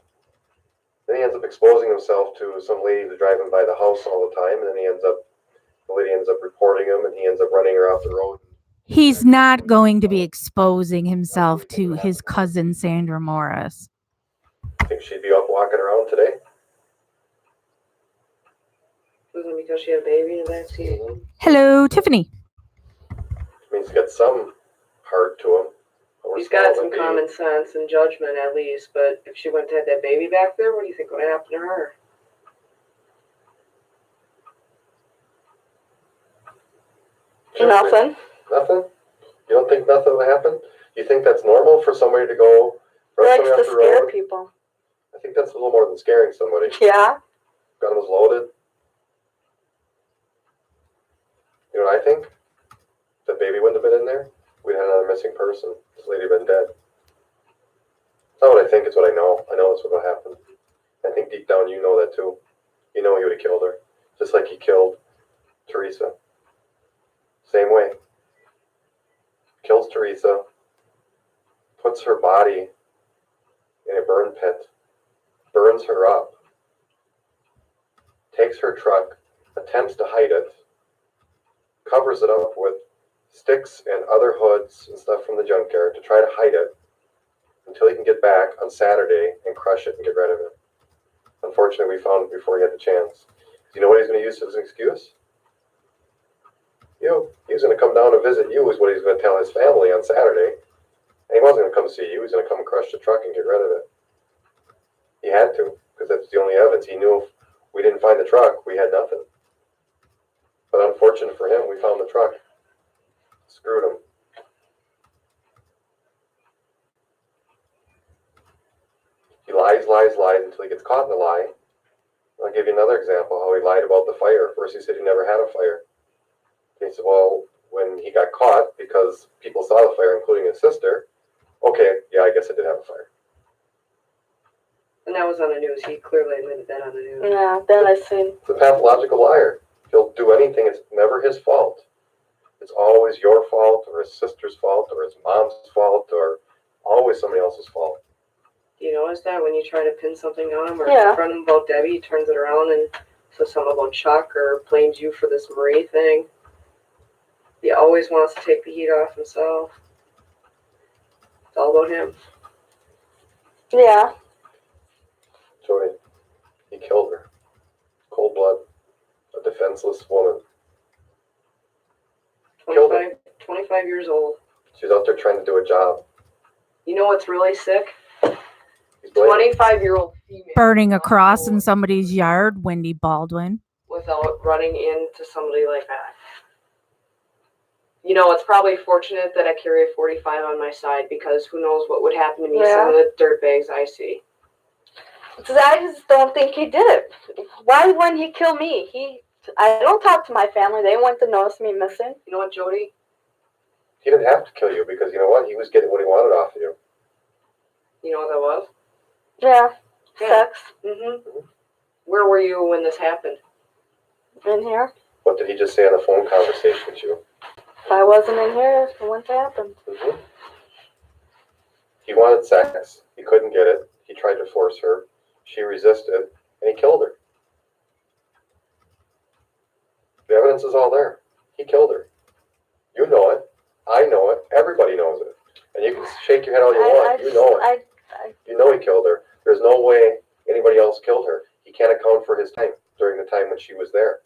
Then he ends up exposing himself to some lady who's driving by the house all the time, and then the lady ends up reporting him, and he ends up running her off the road. He's not going to be exposing himself to his cousin Sandra Morris. Think she'd be up walking around today? Wasn't it because she had a baby in the backseat? Hello, Tiffany. Means he's got some heart to him. He's got some common sense and judgment at least, but if she went to have that baby back there, what do you think would happen to her? Nothing. Nothing? You don't think nothing will happen? You think that's normal for somebody to go He run likes somebody to off the scare road? people. I think that's a little more than scaring somebody. Yeah. Gun was loaded. You know what I think? If the baby wouldn't have been in there, we'd have another missing person. This lady would have been dead. It's not what I think, it's what I know. I know that's what would happen. I think deep down you know that too. You know he would have killed her. Just like he killed Teresa. Same way. Kills Teresa. Puts her body in a burn pit. Burns her up. Takes her truck. Attempts to hide it. Covers it up with sticks and other hoods and stuff from the junkyard to try to hide it until he can get back on Saturday and crush it and get rid of it. Unfortunately, we found it before he had the chance. Do you know what he's going to use as an excuse? You. He was going to come down and visit you is what he's going to tell his family on Saturday. And he wasn't going to come see you. He was going to come and crush the truck and get rid of it. He had to, because that's the only evidence. He knew if we didn't find the truck, we had nothing. But unfortunate for him, we found the truck. Screwed him. He lies until he gets caught in the lie. I'll give you another example how he lied about the fire. First he said he never had a fire. He said, well, when he got caught, because people saw the fire, including his sister, okay, yeah, I guess I did have a fire. And that was on the news. He clearly admitted that on the news. Yeah, then I seen. It's a pathological liar. He'll do anything. It's never his fault. It's always your fault, or his sister's fault, or his mom's fault, or always somebody else's fault. Do you notice that when you try to pin something on him or Yeah. confront him about Debbie, he turns it around and says something about Chuck or blames you for this Marie thing? He always wants to take the heat off himself. It's all about him. Yeah. Jodi, he killed her. Cold blood. A defenseless woman. Killed her. 25 years old. She was out there trying to do a job. You know what's really sick? He's blaming. 25-year-old female. Burning a cross in somebody's yard, Wendy Baldwin. Without running into somebody like that. You know, it's probably fortunate that I carry a 45 on my side, because who knows what would happen to me, some of the dirt bags I see. I just don't think he did it. Why wouldn't he kill me? I don't talk to my family. They wouldn't have noticed me missing. You know what, Jodi? He didn't have to kill you because you know what? He was getting what he wanted off of you. You know what that was? Yeah. Yeah. Sex. Where were you when this happened? In here. What did he just say on the phone conversation with you? If I wasn't in here, it wouldn't have happened. He wanted sex. He couldn't get it. He tried to force her. She resisted, and he killed her. The evidence is all there. He killed her. You know it. I know it. Everybody knows it. And you can shake your head all you want. You know it. You know he killed her. There's no way anybody else killed her. He can't account for his time during the time when she was there.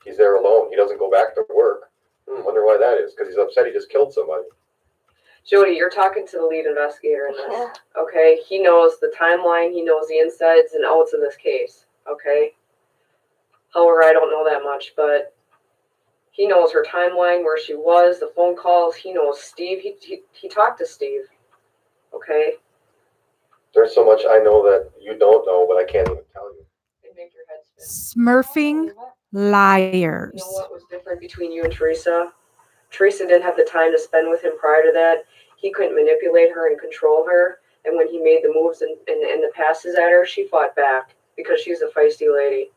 He's there alone. He doesn't go back to work. Wonder why that is. Because he's upset he just killed somebody. Jodi, you're talking to the lead investigator in this, okay? He knows the timeline. He knows the insides and outs of this case, okay? However, I don't know that much, but he knows her timeline, where she was, the phone calls. He knows Steve. He talked to Steve, okay? There's so much I know that you don't know, but I can't even tell you. It'd make your head spin. Smurfing liars. You know what was different between you and Teresa? Teresa didn't have the time to spend with him prior to that. He couldn't manipulate her and control her. And when he made the moves and the passes at her, she fought back because she's a feisty lady.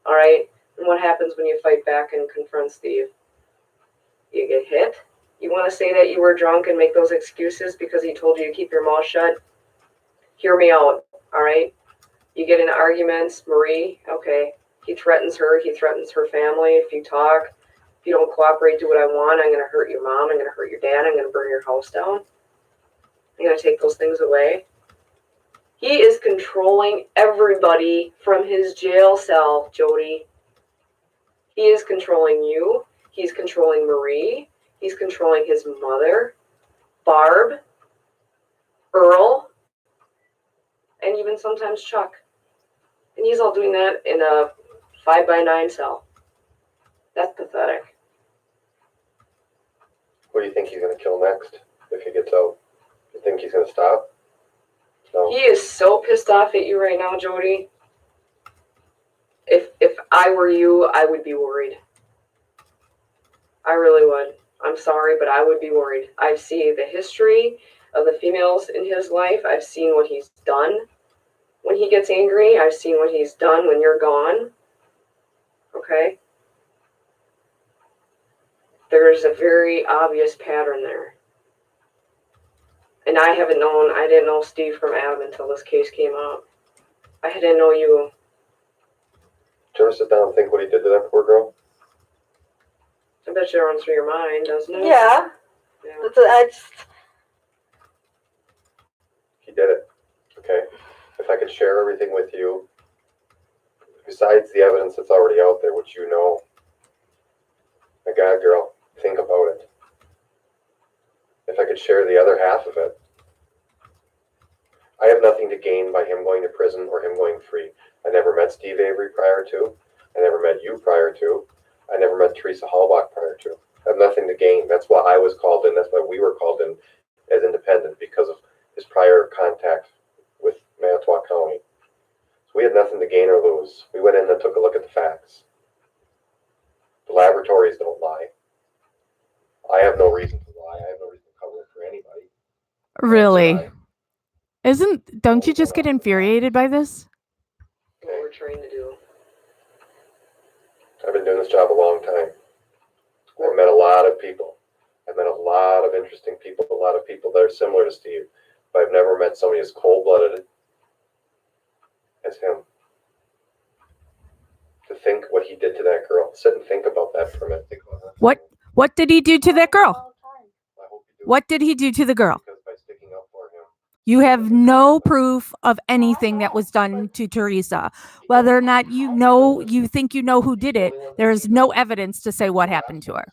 All right? And what happens when you fight back and confront Steve? You get hit? You want to say that you were drunk and make those excuses because he told you to keep your mouth shut? Hear me out, all right? You get into arguments, Marie, okay. He threatens her. He threatens her family. If you talk, if you don't cooperate, do what I want, I'm going to hurt your mom. I'm going to hurt your dad. I'm going to burn your house down. I'm going to take those things away. He is controlling everybody from his jail cell, Jodi. He is controlling you. He's controlling Marie. He's controlling his mother, Barb, Earl, and even sometimes Chuck. And he's all doing that in a 5x9 cell. That's pathetic. Who do you think he's going to kill next if he gets out? You think he's going to stop? No. He is so pissed off at you right now, Jodi. If I were you, I would be worried. I really would. I'm sorry, but I would be worried. I've seen the history of the females in his life. I've seen what he's done when he gets angry. I've seen what he's done when you're gone. Okay? There's a very obvious pattern there. And I didn't know Steve from Adam until this case came out. I didn't know you. Did you ever sit down and think what he did to that poor girl? I bet you it runs through your mind, doesn't it? Yeah. He did it. Okay? If I could share everything with you, besides the evidence that's already out there, which you know, my God, girl, think about it. If I could share the other half of it, I have nothing to gain by him going to prison or him going free. I never met Steve Avery prior to. I never met you prior to. I never met Teresa Hallbach prior to. I have nothing to gain. That's why I was called in. That's why we were called in as independent, because of his prior contact with Manitowoc County. So we had nothing to gain or lose. We went in and took a look at the facts. The laboratories don't lie. I have no reason to lie. I have no reason to cover it for anybody. Really? Don't you just get infuriated by this? What we're trying to do. I've been doing this job a long time. I've met a lot of people. I've met a lot of interesting people, a lot of people that are similar to Steve, but I've never met somebody as cold-blooded as him. To think what he did to that girl. Sit and think about that for a minute. What did he do to that girl? I hope you do. What did he do to the girl? Because by sticking You have no proof of anything that was done to Teresa. Whether or not you think you know who did it, there is no evidence to say what happened to her.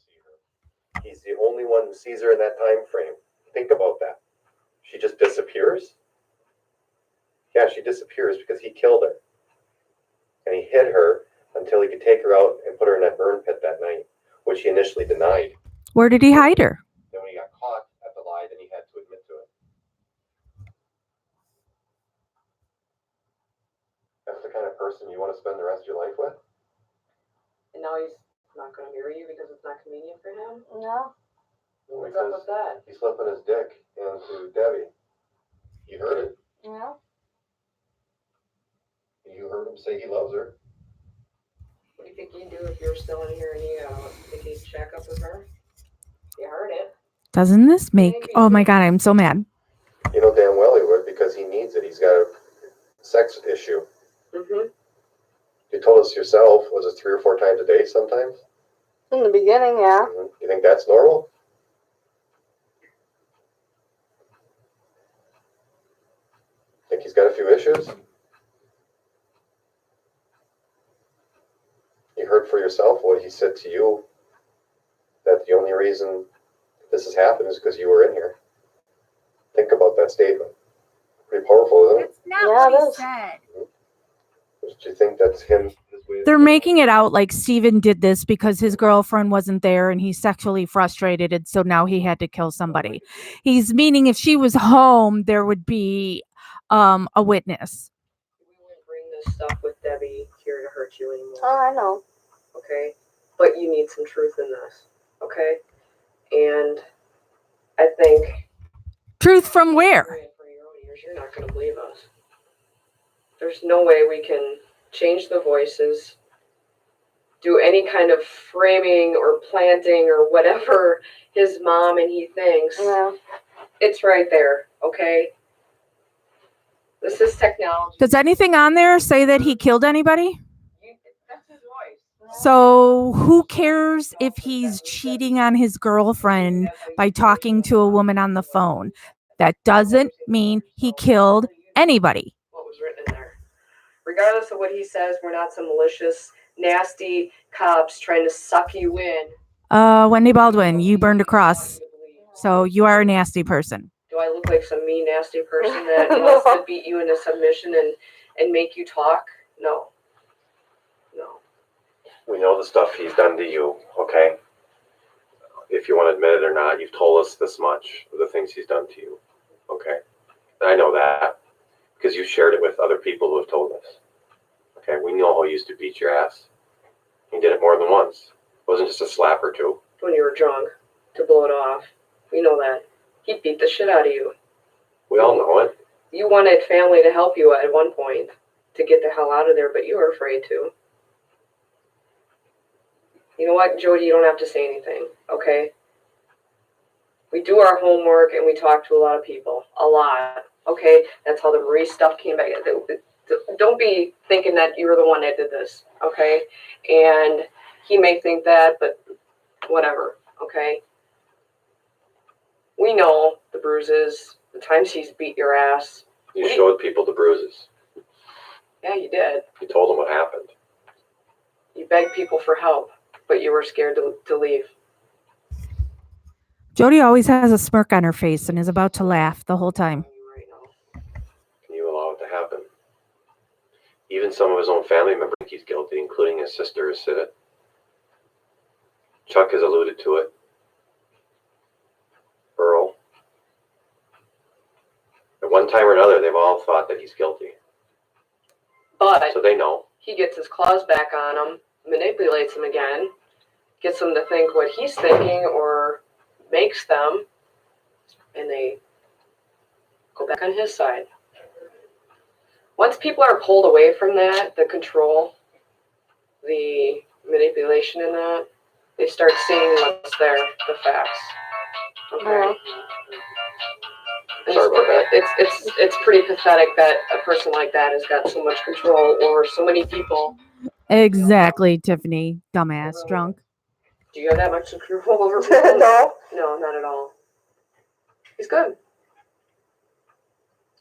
He's the only one who sees her in that time frame. Think about that. She just disappears? Yeah, she disappears because he killed her. And he hid her until he could take her out and put her in that burn pit that night, which he initially denied. Where did he hide her? Then when he got caught at the lie, then he had to admit to it. That's the kind of person you want to spend the rest of your life with? And now he's not going to marry you because it's not convenient for him? No. What's up with that? He's slipping his dick into Debbie. You heard it. No. You heard him say he loves her. What do you think you'd do if you were still in here and you think he'd check up with her? You heard it. Doesn't this make... Oh my God, I'm so mad. You know damn well he would because he needs it. He's got a sex issue. Mm-hmm. You told us yourself, was it 3 or 4 times a day sometimes? In the beginning, yeah. Mm-hmm. You think that's normal? Think he's got a few issues? You heard for yourself what he said to you, that the only reason this has happened is because you were in here. Think about that statement. Pretty powerful, isn't it? That's not what he said. Do you think that's him? They're making it out like Steven did this because his girlfriend wasn't there and he's sexually frustrated, and so now he had to kill somebody. He's meaning if she was home, there would be a witness. We wouldn't bring this stuff with Debbie here to hurt you anymore. Oh, I know. Okay? But you need some truth in this. Okay? And I think... Truth from where? For your own ears, you're not going to believe us. There's no way we can change the voices, do any kind of framing or planting or whatever his mom and he thinks. Yeah. It's right there, okay? This is technology. Does anything on there say that he killed anybody? That's his voice. So who cares if he's cheating on his girlfriend by talking to a woman on the phone? That doesn't mean he killed anybody. What was written in there. Regardless of what he says, we're not some malicious, nasty cops trying to suck you in. Wendy Baldwin, you burned a cross. So you are a nasty person. Do I look like some mean, nasty person that wants to beat you into submission and make you talk? No. No. We know the stuff he's done to you, okay? If you want to admit it or not, you've told us this much of the things he's done to you, okay? And I know that because you shared it with other people who have told us. Okay, we know how he used to beat your ass. He did it more than once. It wasn't just a slap or two. When you were drunk, to blow it off. We know that. He beat the shit out of you. We all know it. You wanted family to help you at one point to get the hell out of there, but you were afraid to. You know what, Jodi, you don't have to say anything, okay? We do our homework and we talk to a lot of people. A lot, okay? That's how the Marie stuff came back. Don't be thinking that you were the one that did this, okay? And he may think that, but whatever, okay? We know the bruises, the times he's beat your ass. You showed people the bruises. Yeah, you did. You told them what happened. You begged people for help, but you were scared to leave. Jodi always has a smirk on her face and is about to laugh the whole time. Can you allow it to happen? Even some of his own family members think he's guilty, including his sister, has said it. Chuck has alluded to it. Earl. At one time or another, they've all thought that he's guilty. But so they know. He gets his claws back on him, manipulates them again, gets them to think what he's thinking or makes them, and they go back on his side. Once people are pulled away from that, the control, the manipulation in that, they start seeing what's there, the facts. Okay. Sorry about that. It's pretty pathetic that a person like that has got so much control over so many people. Exactly, Tiffany. Dumbass drunk. Do you have that much control over people? No. No, not at all. He's good.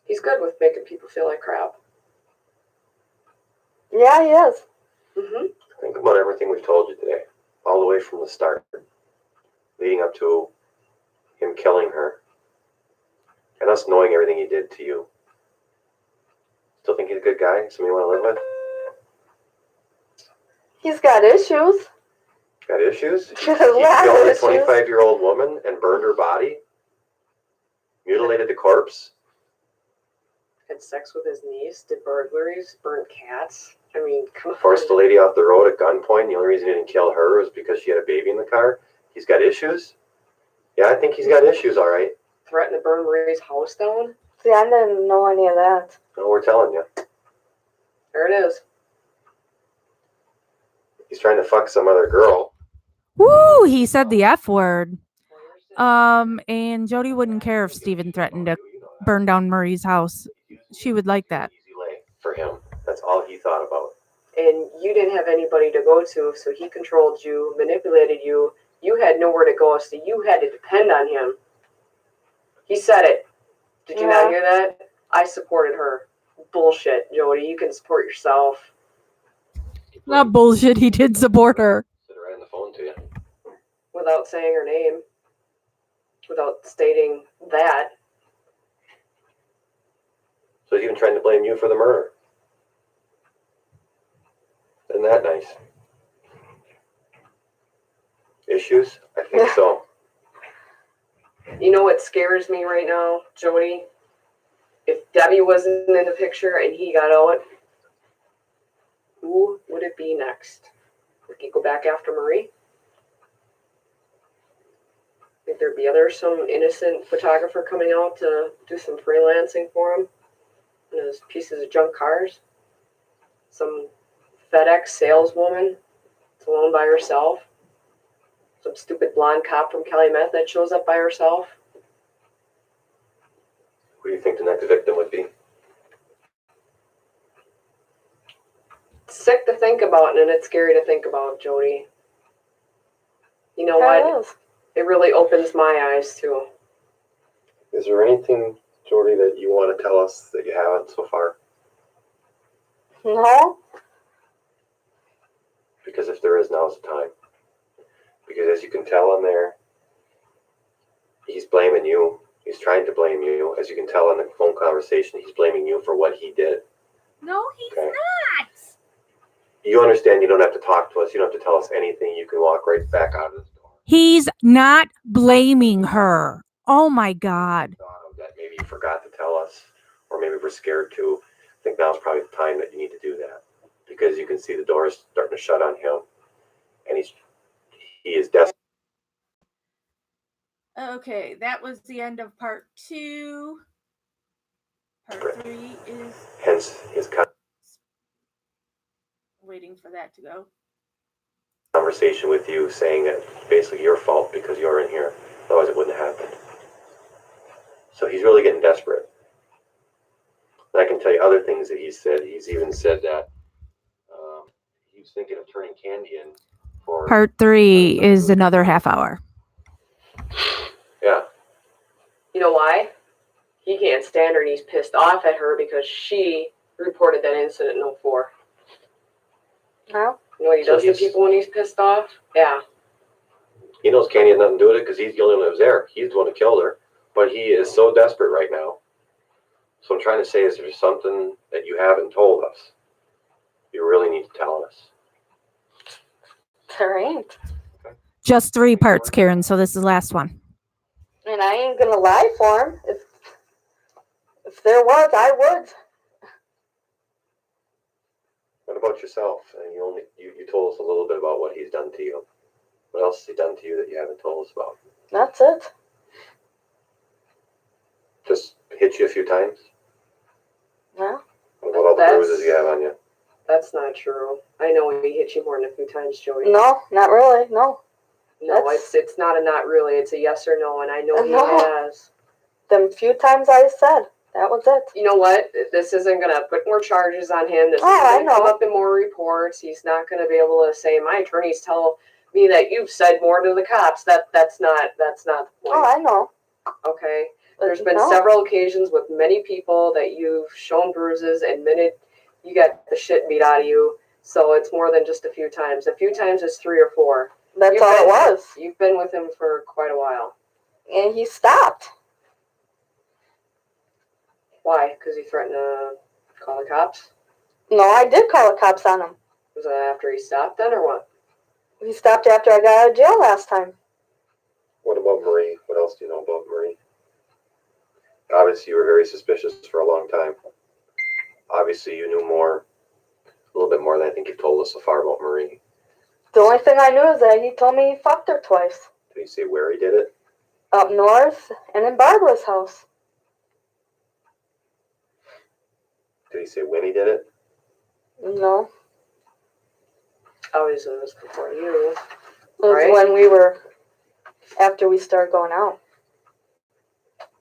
He's good with making people feel like crap. Yeah, he is. Mm-hmm. Think about everything we've told you today, all the way from the start, leading up to him killing her, and us knowing everything he did to you. Still think he's a good guy? Somebody you want to live with? He's got issues. Got issues? He A lot killed of a issues. 25-year-old woman and burned her body? Mutilated the corpse? Had sex with his niece, did burglaries, burned cats. I mean, come on. Forced the lady off the road at gunpoint. The only reason he didn't kill her was because she had a baby in the car. He's got issues? Yeah, I think he's got issues, all right. Threatened to burn Marie's house down? See, I didn't know any of that. No, we're telling you. There it is. He's trying to fuck some other girl. Woo! He said the F word. And Jodi wouldn't care if Steven threatened to burn down Marie's house. She would like that. Easy lay for him. That's all he thought about. And you didn't have anybody to go to, so he controlled you, manipulated you. You had nowhere to go, so you had to depend on him. He said it. Did you not hear that? I supported her. Bullshit, Jodi. You can support yourself. Not bullshit. He did support her. Sit right on the phone to you. Without saying her name. Without stating that. So he's even trying to blame you for the murder. Isn't that nice? Issues? I think so. You know what scares me right now, Jodi? If Debbie wasn't in the picture and he got out, who would it be next? Would he go back after Marie? Think there'd be some innocent photographer coming out to do some freelancing for him and his pieces of junk cars? Some FedEx saleswoman that's alone by herself? Some stupid blonde cop from Calumet that shows up by herself? Who do you think the next victim would be? It's sick to think about, and it's scary to think about, Jodi. You know what? It really opens my eyes, too. Is there anything, Jodi, that you want to tell us that you haven't so far? No. Because if there is, now's the time. Because as you can tell on there, he's blaming you. He's trying to blame you. As you can tell in the phone conversation, he's blaming you for what he did. No, he's not. You understand you don't have to talk to us. You don't have to tell us anything. You can walk right back out of this door. He's not blaming her. Oh my God. That maybe you forgot to tell us, or maybe we're scared to. I think now's probably the time that you need to do that. Because you can see the doors starting to shut on him. And he is desperate. Okay, that was the end of part 2. Part 3 is Hence his waiting for that to go. Conversation with you saying that it's basically your fault because you're in here. Otherwise it wouldn't have happened. So he's really getting desperate. And I can tell you other things that he said. He's even said that he was thinking of turning Candy in for... Part 3 is another half hour. Yeah. You know why? He can't stand her and he's pissed off at her because she reported that incident in 04. No. You know what he does to people when he's pissed off? Yeah. He knows Candy had nothing to do with it because he's the only one that was there. He's the one who killed her. But he is so desperate right now. So I'm trying to say is there's something that you haven't told us. You really need to tell us. There ain't. Just 3 parts, Karen, so this is the last one. And I ain't gonna lie for him. If there was, I would. What about yourself? And you told us a little bit about what he's done to you. What else has he done to you that you haven't told us about? That's it. Just hit you a few times? No. What about all the bruises you have on you? That's not true. I know he hit you more than a few times, Jodi. No, not really. No. No, it's not a not really. It's a yes or no, and I know he has. Them few times I said, that was it. You know what? This isn't going to put more charges on him. This isn't going to come up in more reports. He's not going to be able to say, my attorneys tell me that you've said more to the cops. That's not the point. Oh, I know. Okay. There's been No. several occasions with many people that you've shown bruises, admitted you got the shit beat out of you. So it's more than just a few times. A few times is 3 or 4. That's all it was. You've been with him for quite a while. And he stopped. Why? Because he threatened to call the cops? No, I did call the cops on him. Was that after he stopped then, or what? He stopped after I got out of jail last time. What about Marie? What else do you know about Marie? Obviously, you were very suspicious for a long time. Obviously, you knew more, a little bit more than I think you've told us so far about Marie. The only thing I knew is that he told me he fucked her twice. Did he say where he did it? Up north and in Barbara's house. Did he say when he did it? No. Obviously, it was before you. It was Right. when we were, after we started going out.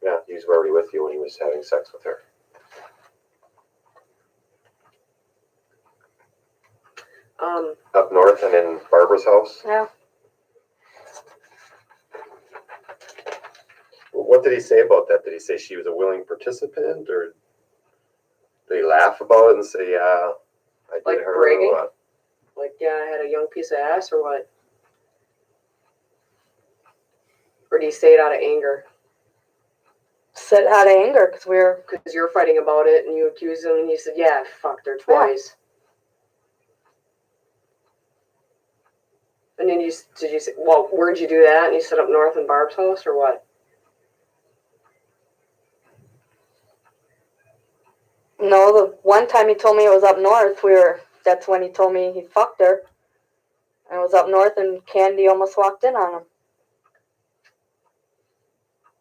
Yeah, he was already with you when he was having sex with her. Up north and in Barbara's house? Yeah. What did he say about that? Did he say she was a willing participant, or did he laugh about it and say, yeah, I did Like her? bragging? Or what? Like, yeah, I had a young piece of ass, or what? Or do you say it out of anger? Said out of anger because we were. Because you're fighting about it and you accuse him and he said, yeah, I fucked her twice. And then did you say, well, where'd you do that? And you said up north in Barb's house, or what? No, the one time he told me it was up north, that's when he told me he fucked her. And it was up north and Candy almost walked in on him.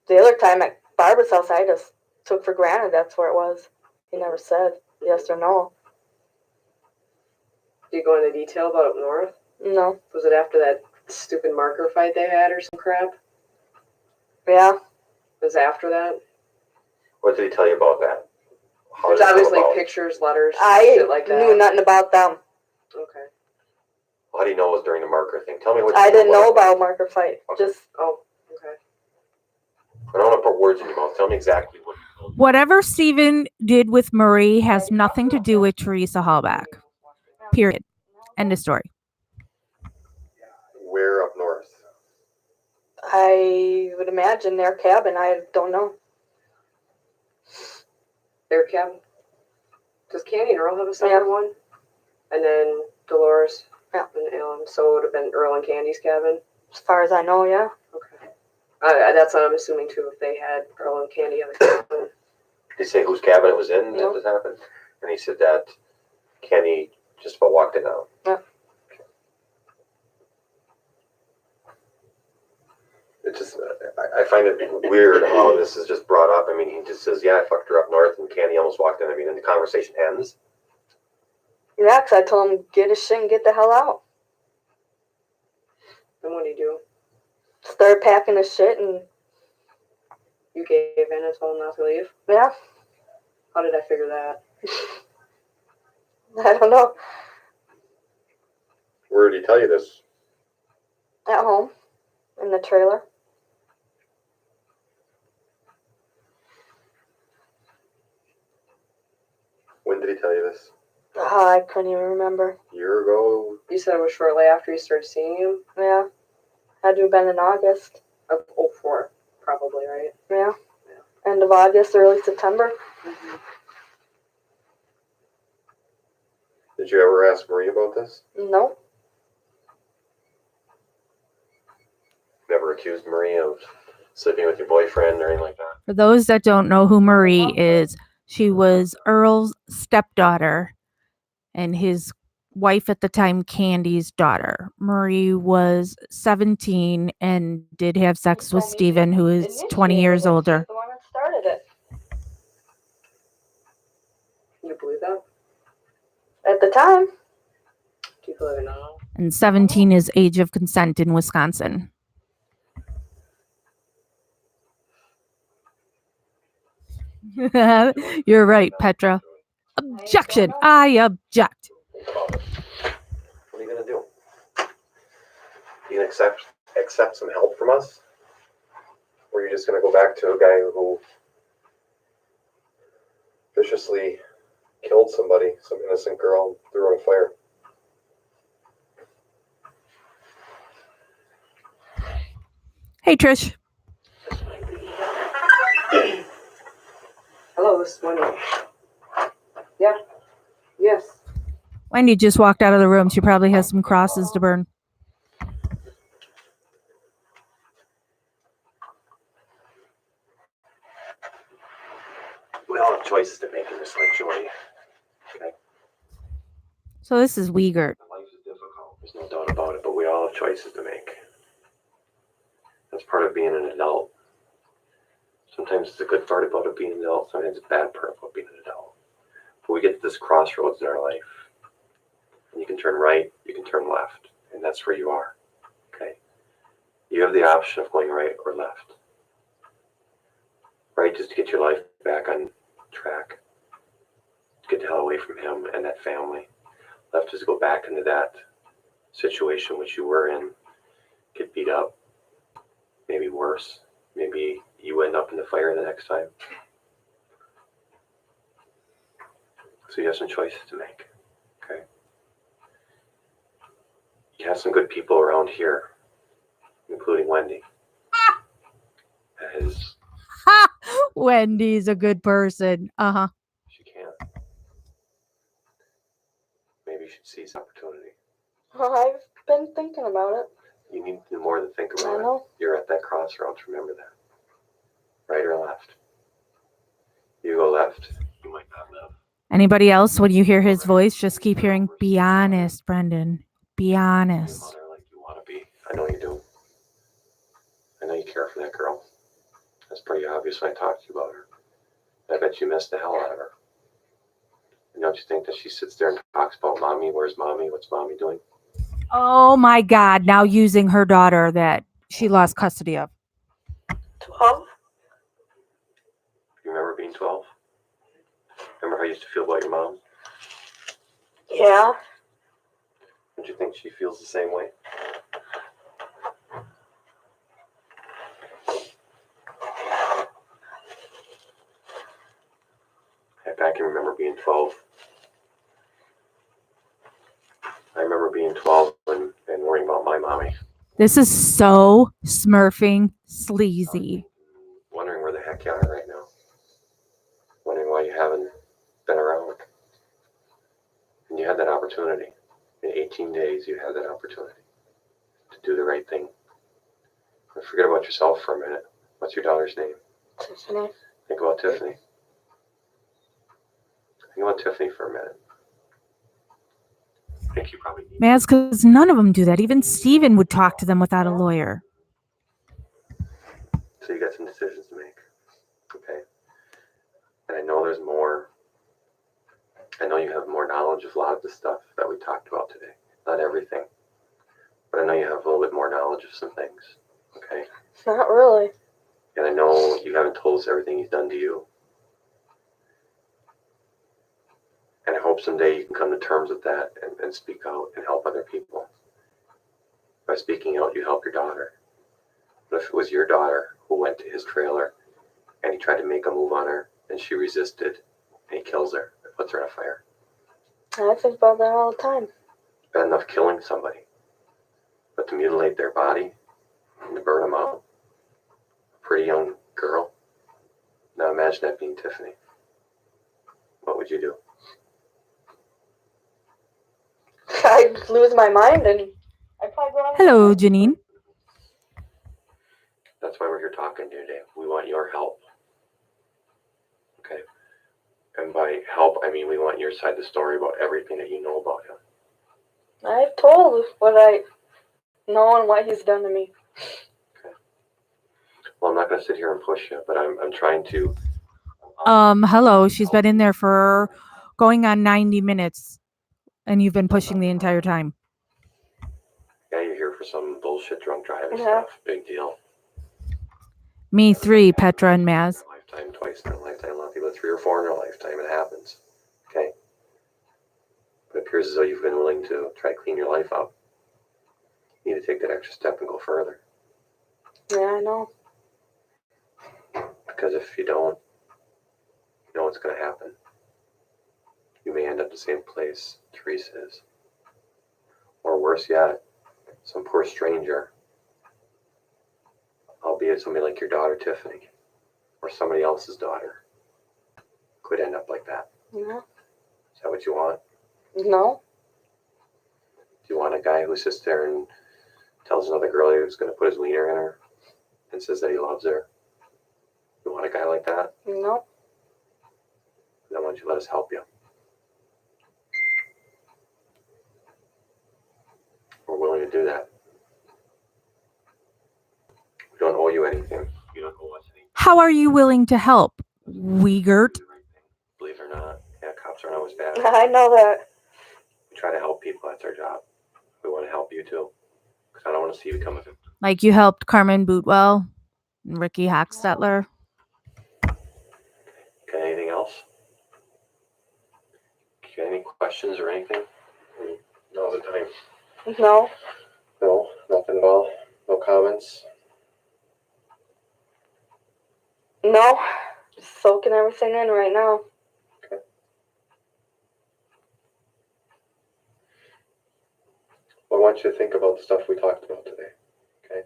The other time at Barbara's house, I just took for granted that's where it was. He never said yes or no. Do you go into detail about up north? No. Was it after that stupid marker fight they had or some crap? Yeah. It was after that? What did he tell you about that? How There's did he go obviously about it? pictures, letters, I shit like that. knew nothing about them. Okay. How do you know it was during the marker thing? Tell me what you I didn't know it was. about marker fight. Okay. Just Oh, okay. I don't want to put words in your mouth. Tell me exactly what you told me. Whatever Stephen did with Marie has nothing to do with Teresa Hallback. Period. End of story. Where up north? I would imagine their cabin. I don't know. Their cabin. Does Candy and Earl have a separate one? And then Dolores and Alan. So it would have been Earl and Candy's cabin? As far as I know, yeah. Okay. That's what I'm assuming too, if they had Earl and Candy in the cabin. Did he say whose cabin it was in No. that this happened? And he said that Kenny just about walked in on him. Yeah. It just, I find it weird how this is just brought up. I mean, he just says, yeah, I fucked her up north, and Kenny almost walked in. I mean, and the conversation ends. Yeah, because I told him, get his shit and get the hell out. And what did you do? Started packing his shit and, You gave in and told him not to leave? yeah. How did I figure that? I don't know. Where did he tell you this? At home. In the trailer. When did he tell you this? Oh, I couldn't even remember. A year ago? You said it was shortly after you started seeing him? Yeah. Had to have been in August. Of 04, probably, right? Yeah. End of August, early September. Mm-hmm. Did you ever ask Marie about this? Nope. Never accused Marie of sleeping with your boyfriend or anything like that? For those that don't know who Marie is, she was Earl's stepdaughter and his wife at the time, Candy's daughter. Marie was 17 and did have sex with Stephen, who is 20 years older. The one that started it. You believe that? At the time. Do you believe it now? And 17 is age of consent in Wisconsin. You're right, Petra. Objection. I object. What are you going to do? You can accept some help from us? Or are you just going to go back to a guy who viciously killed somebody, some innocent girl, and threw her in a fire? Hey, Trish. Hello, this is Wendy. Yeah. Yes. Wendy just walked out of the room. She probably has some crosses to burn. We all have choices to make in this life, Jodi. Okay? So this is Uyghur. Life is difficult. There's no doubt about it, but we all have choices to make. That's part of being an adult. Sometimes it's a good part about it being an adult. Sometimes it's a bad part about being an adult. But we get to this crossroads in our life. And you can turn right, you can turn left. And that's where you are. Okay? You have the option of going right or left. Right, just to get your life back on track. Get the hell away from him and that family. Left is to go back into that situation which you were in. Get beat up. Maybe worse. Maybe you end up in the fire the next time. So you have some choices to make. Okay? You have some good people around here, including Wendy. As Wendy's a good person. Uh-huh. she can. Maybe you should seize opportunity. Well, I've been thinking about it. You need to do more than think about I know. it. You're at that crossroads, remember that. Right or left? You go left, you might not live. Anybody else, when you hear his voice, just keep hearing, be honest, Brendan. Be honest. About her like you want to be. I know you do. I know you care for that girl. That's pretty obvious when I talk to you about her. I bet you miss the hell out of her. And don't you think that she sits there and talks about mommy? Where's mommy? What's mommy doing? Oh my God, now using her daughter that she lost custody of. 12? You remember being 12? Remember how you used to feel about your mom? Yeah. Don't you think she feels the same way? Heck, I can remember being 12. I remember being 12 and worrying about my mommy. This is so smurfing sleazy. Wondering where the heck you are right now. Wondering why you haven't been around. And you had that opportunity. In 18 days, you had that opportunity to do the right thing. And forget about yourself for a minute. What's your daughter's name? Tiffany. Think about Tiffany. Think about Tiffany for a minute. I think you probably need Man, it's because none of them do that. Even Steven would talk to them without a lawyer. So you got some decisions to make. Okay? And I know there's more. I know you have more knowledge of a lot of the stuff that we talked about today. Not everything. But I know you have a little bit more knowledge of some things. Okay? Not really. And I know you haven't told us everything he's done to you. And I hope someday you can come to terms with that and speak out and help other people. By speaking out, you help your daughter. But if it was your daughter who went to his trailer and he tried to make a move on her and she resisted and he kills her and puts her in a fire. I think about that all the time. Bad enough killing somebody. But to mutilate their body and to burn them out. A pretty young girl. Now imagine that being Tiffany. What would you do? I'd lose my mind and I'd probably go on. Hello, Janine. That's why we're here talking to you today. We want your help. Okay? And by help, I mean we want your side of the story about everything that you know about him. I've told what I know and what he's done to me. Okay. Well, I'm not going to sit here and push you, but I'm trying to. Hello. She's been in there for going on 90 minutes, and you've been pushing the entire time. Yeah, you're here for some bullshit drunk driving Yeah. stuff. Big deal. Me 3, Petra and Maz. Lifetime, twice in a lifetime. A lot of people have 3 or 4 in their lifetime. It happens. Okay? But it appears as though you've been willing to try to clean your life up. You need to take that extra step and go further. Yeah, I know. Because if you don't, you know what's going to happen. You may end up the same place Teresa is. Or worse yet, some poor stranger, albeit somebody like your daughter Tiffany, or somebody else's daughter, could end up like that. Yeah. Is that what you want? No. Do you want a guy who sits there and tells another girl he was going to put his wiener in her and says that he loves her? You want a guy like that? No. Then why don't you let us help you? We're willing to do that. We don't owe you anything. You don't owe us anything. How are you willing to help, Wiegert? Believe it or not, yeah, cops aren't always bad. I know that. We try to help people. That's our job. We want to help you too. Because I don't want to see you become a victim. Like you helped Carmen Bootwell and Ricky Hochstetler? Okay, anything else? Okay, any questions or anything? Now's the time. No. No, nothing at all. No comments. No. Just soaking everything in right now. Okay. Well, I want you to think about the stuff we talked about today. Okay.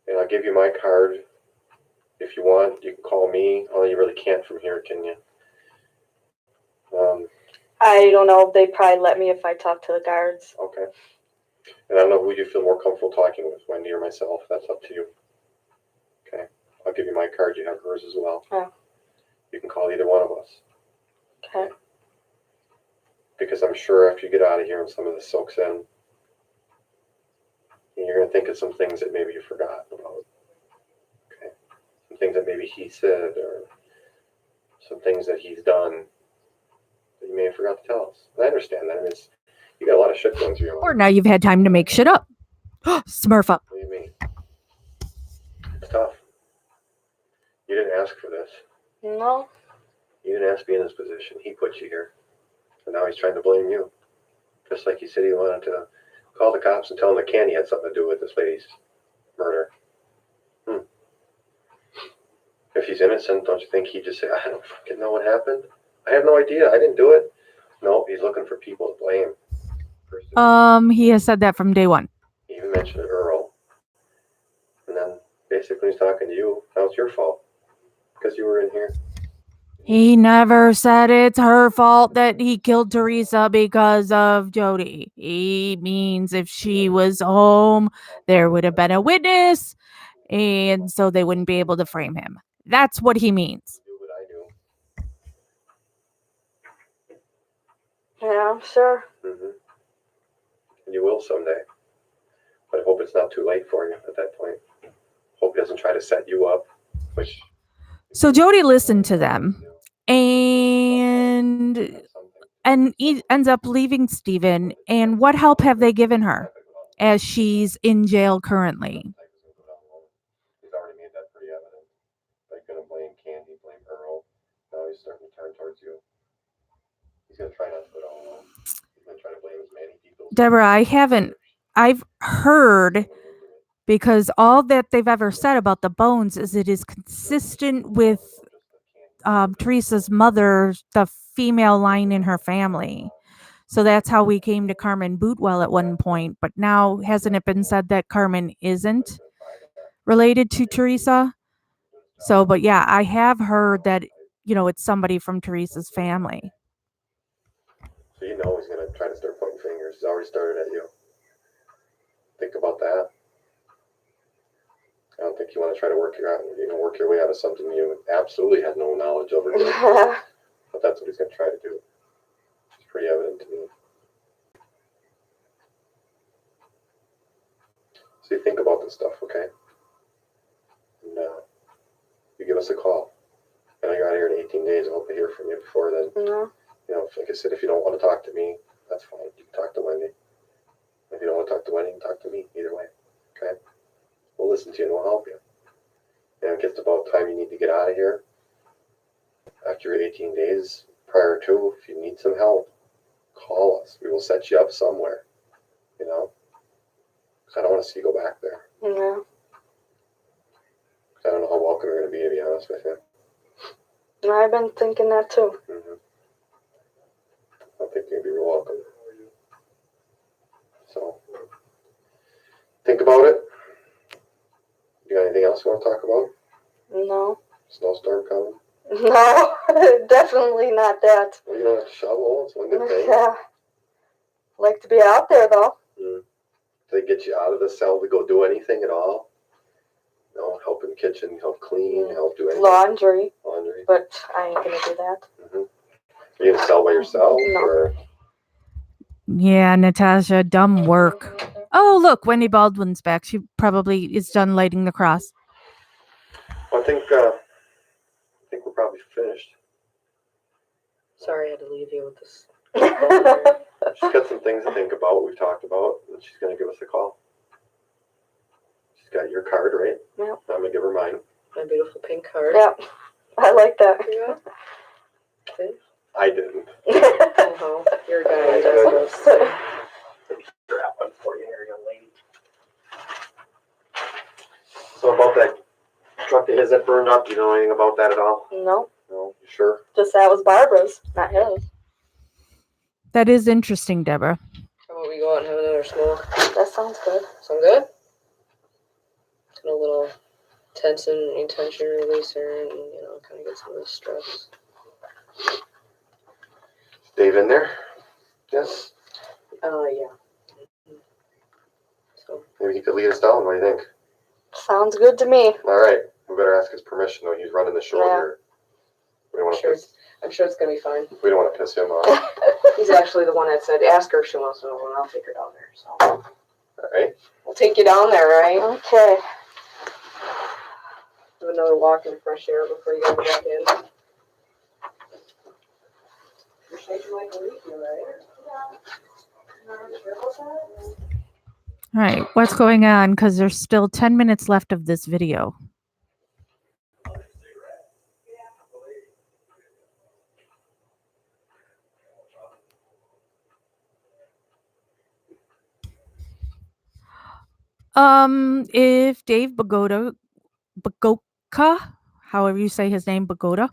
And I'll give you my card. If you want, you can call me. Although you really can't from here, can you? I don't know. They probably let me if I talk to the guards. Okay. And I don't know who you feel more comfortable talking with, Wendy or myself. That's up to you. Okay. I'll give you my card. You have hers as well. Oh. You can call either one of us. Okay. Because I'm sure after you get out of here and some of this soaks in, you're going to think of some things that maybe you forgot about. Okay. Some things that maybe he said or some things that he's done that you may have forgot to tell us. And I understand that. I mean, you got a lot of shit going through your life. Or now you've had time to make shit up. Smurf up. What do you mean? It's tough. You didn't ask for this. No. You didn't ask to be in this position. He put you here. And now he's trying to blame you. Just like he said he wanted to call the cops and tell them that Candy had something to do with this lady's murder. If he's innocent, don't you think he'd just say, I don't fucking know what happened? I have no idea. I didn't do it. No, he's looking for people to blame. He has said that from day one. He even mentioned Earl. And then basically he's talking to you. Now it's your fault. Because you were in here. He never said it's her fault that he killed Teresa because of Jodi. He means if she was home, there would have been a witness, and so they wouldn't be able to frame him. That's what he means. Do what I do. Yeah, I'm sure. Mm-hmm. And you will someday. But I hope it's not too late for you at that point. Hope he doesn't try to set you up. So Jodi listened to them, and he ends up leaving Stephen. And what help have they given her as she's in jail currently? He's already made that pretty evident. They're going to blame Candy, blame Earl. Now he's starting to turn towards you. He's going to try not to put all on. He's going to try to blame as many people. Deborah, I've heard, because all that they've ever said about the bones is it is consistent with Teresa's mother, the female line in her family. So that's how we came to Carmen Bootwell at one point. But now, hasn't it been said that Carmen isn't related to Teresa? So, but yeah, I have heard that, it's somebody from Teresa's family. So you know he's going to try to start pointing fingers. He's already started at you. Think about that. I don't think you want to try to work your way out of something you absolutely had no knowledge over. But that's what he's going to try to do. It's pretty evident to me. So you think about this stuff, okay? And you give us a call. I know you're out here in 18 days. I hope to hear from you before then. No. Like I said, if you don't want to talk to me, that's fine. You can talk to Wendy. If you don't want to talk to Wendy, you can talk to me. Either way, okay? We'll listen to you and we'll help you. And it gets about time you need to get out of here. After your 18 days, prior to, if you need some help, call us. We will set you up somewhere, Because I don't want to see you go back there. No. I don't know how welcome you're going to be honest with you. I've been thinking that too. Mm-hmm. I don't think you're going to be real welcome. So, think about it. You got anything else you want to talk about? No. Snowstorm coming? No, definitely not that. Well, you don't have to shovel. It's one good thing. Yeah. Like to be out there though. Do they get you out of the cell to go do anything at all? No, help in the kitchen, help clean, help do anything. Laundry. Laundry. But I ain't gonna do that. Mm-hmm. Are you gonna sell by yourself? No. Or? Yeah, Natasha, dumb work. Oh, look, Wendy Baldwin's back. She probably is done lighting the cross. Well, I think we're probably finished. Sorry I had to leave you with this. She's got some things to think about. We've talked about, and she's gonna give us a call. She's got your card, right? Yep. I'm gonna give her mine. My beautiful pink card. Yep. I like that. Yeah. See? I didn't. Oh, you're a guy who does this. Strap one for you here, young lady. So about that truck of his that burned up, do you know anything about that at all? No. No, you sure? Just that was Barbara's, not his. That is interesting, Deborah. How about we go out and have another smoke? That sounds good. Sound good? Get a little tension releaser and, kind of get some of the stress. Dave in there? Yes? Yeah. So, Maybe he could lead us down. What do you think? Sounds good to me. All right. We better ask his permission, though. He's running the show here. We don't want to I'm sure it's going to be fine. We don't want to piss him off. He's actually the one that said, ask her if she wants to know, and I'll take her down there. So, All right. we'll take you down there, right? Okay. Do another walk in fresh air before you go back in. You're shaking like a leaf, right? All right, what's going on? Because there's still 10 minutes left of this video. If Dave Bagoka, however you say his name, Bagoda,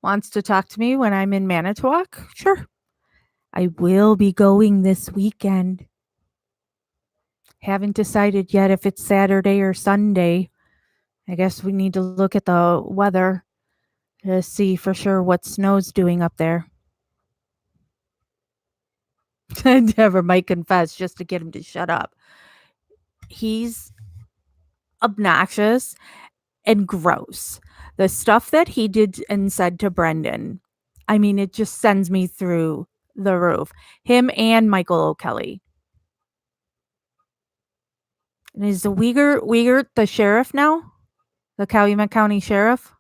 wants to talk to me when I'm in Manitowoc, sure. I will be going this weekend. Haven't decided yet if it's Saturday or Sunday. I guess we need to look at the weather to see for sure what snow's doing up there. Never might confess just to get him to shut up. He's obnoxious and gross. The stuff that he did and said to Brendan, I mean, it just sends me through the roof. Him and Michael O'Kelly. And is the Uyghur the sheriff now? The Calumet County Sheriff?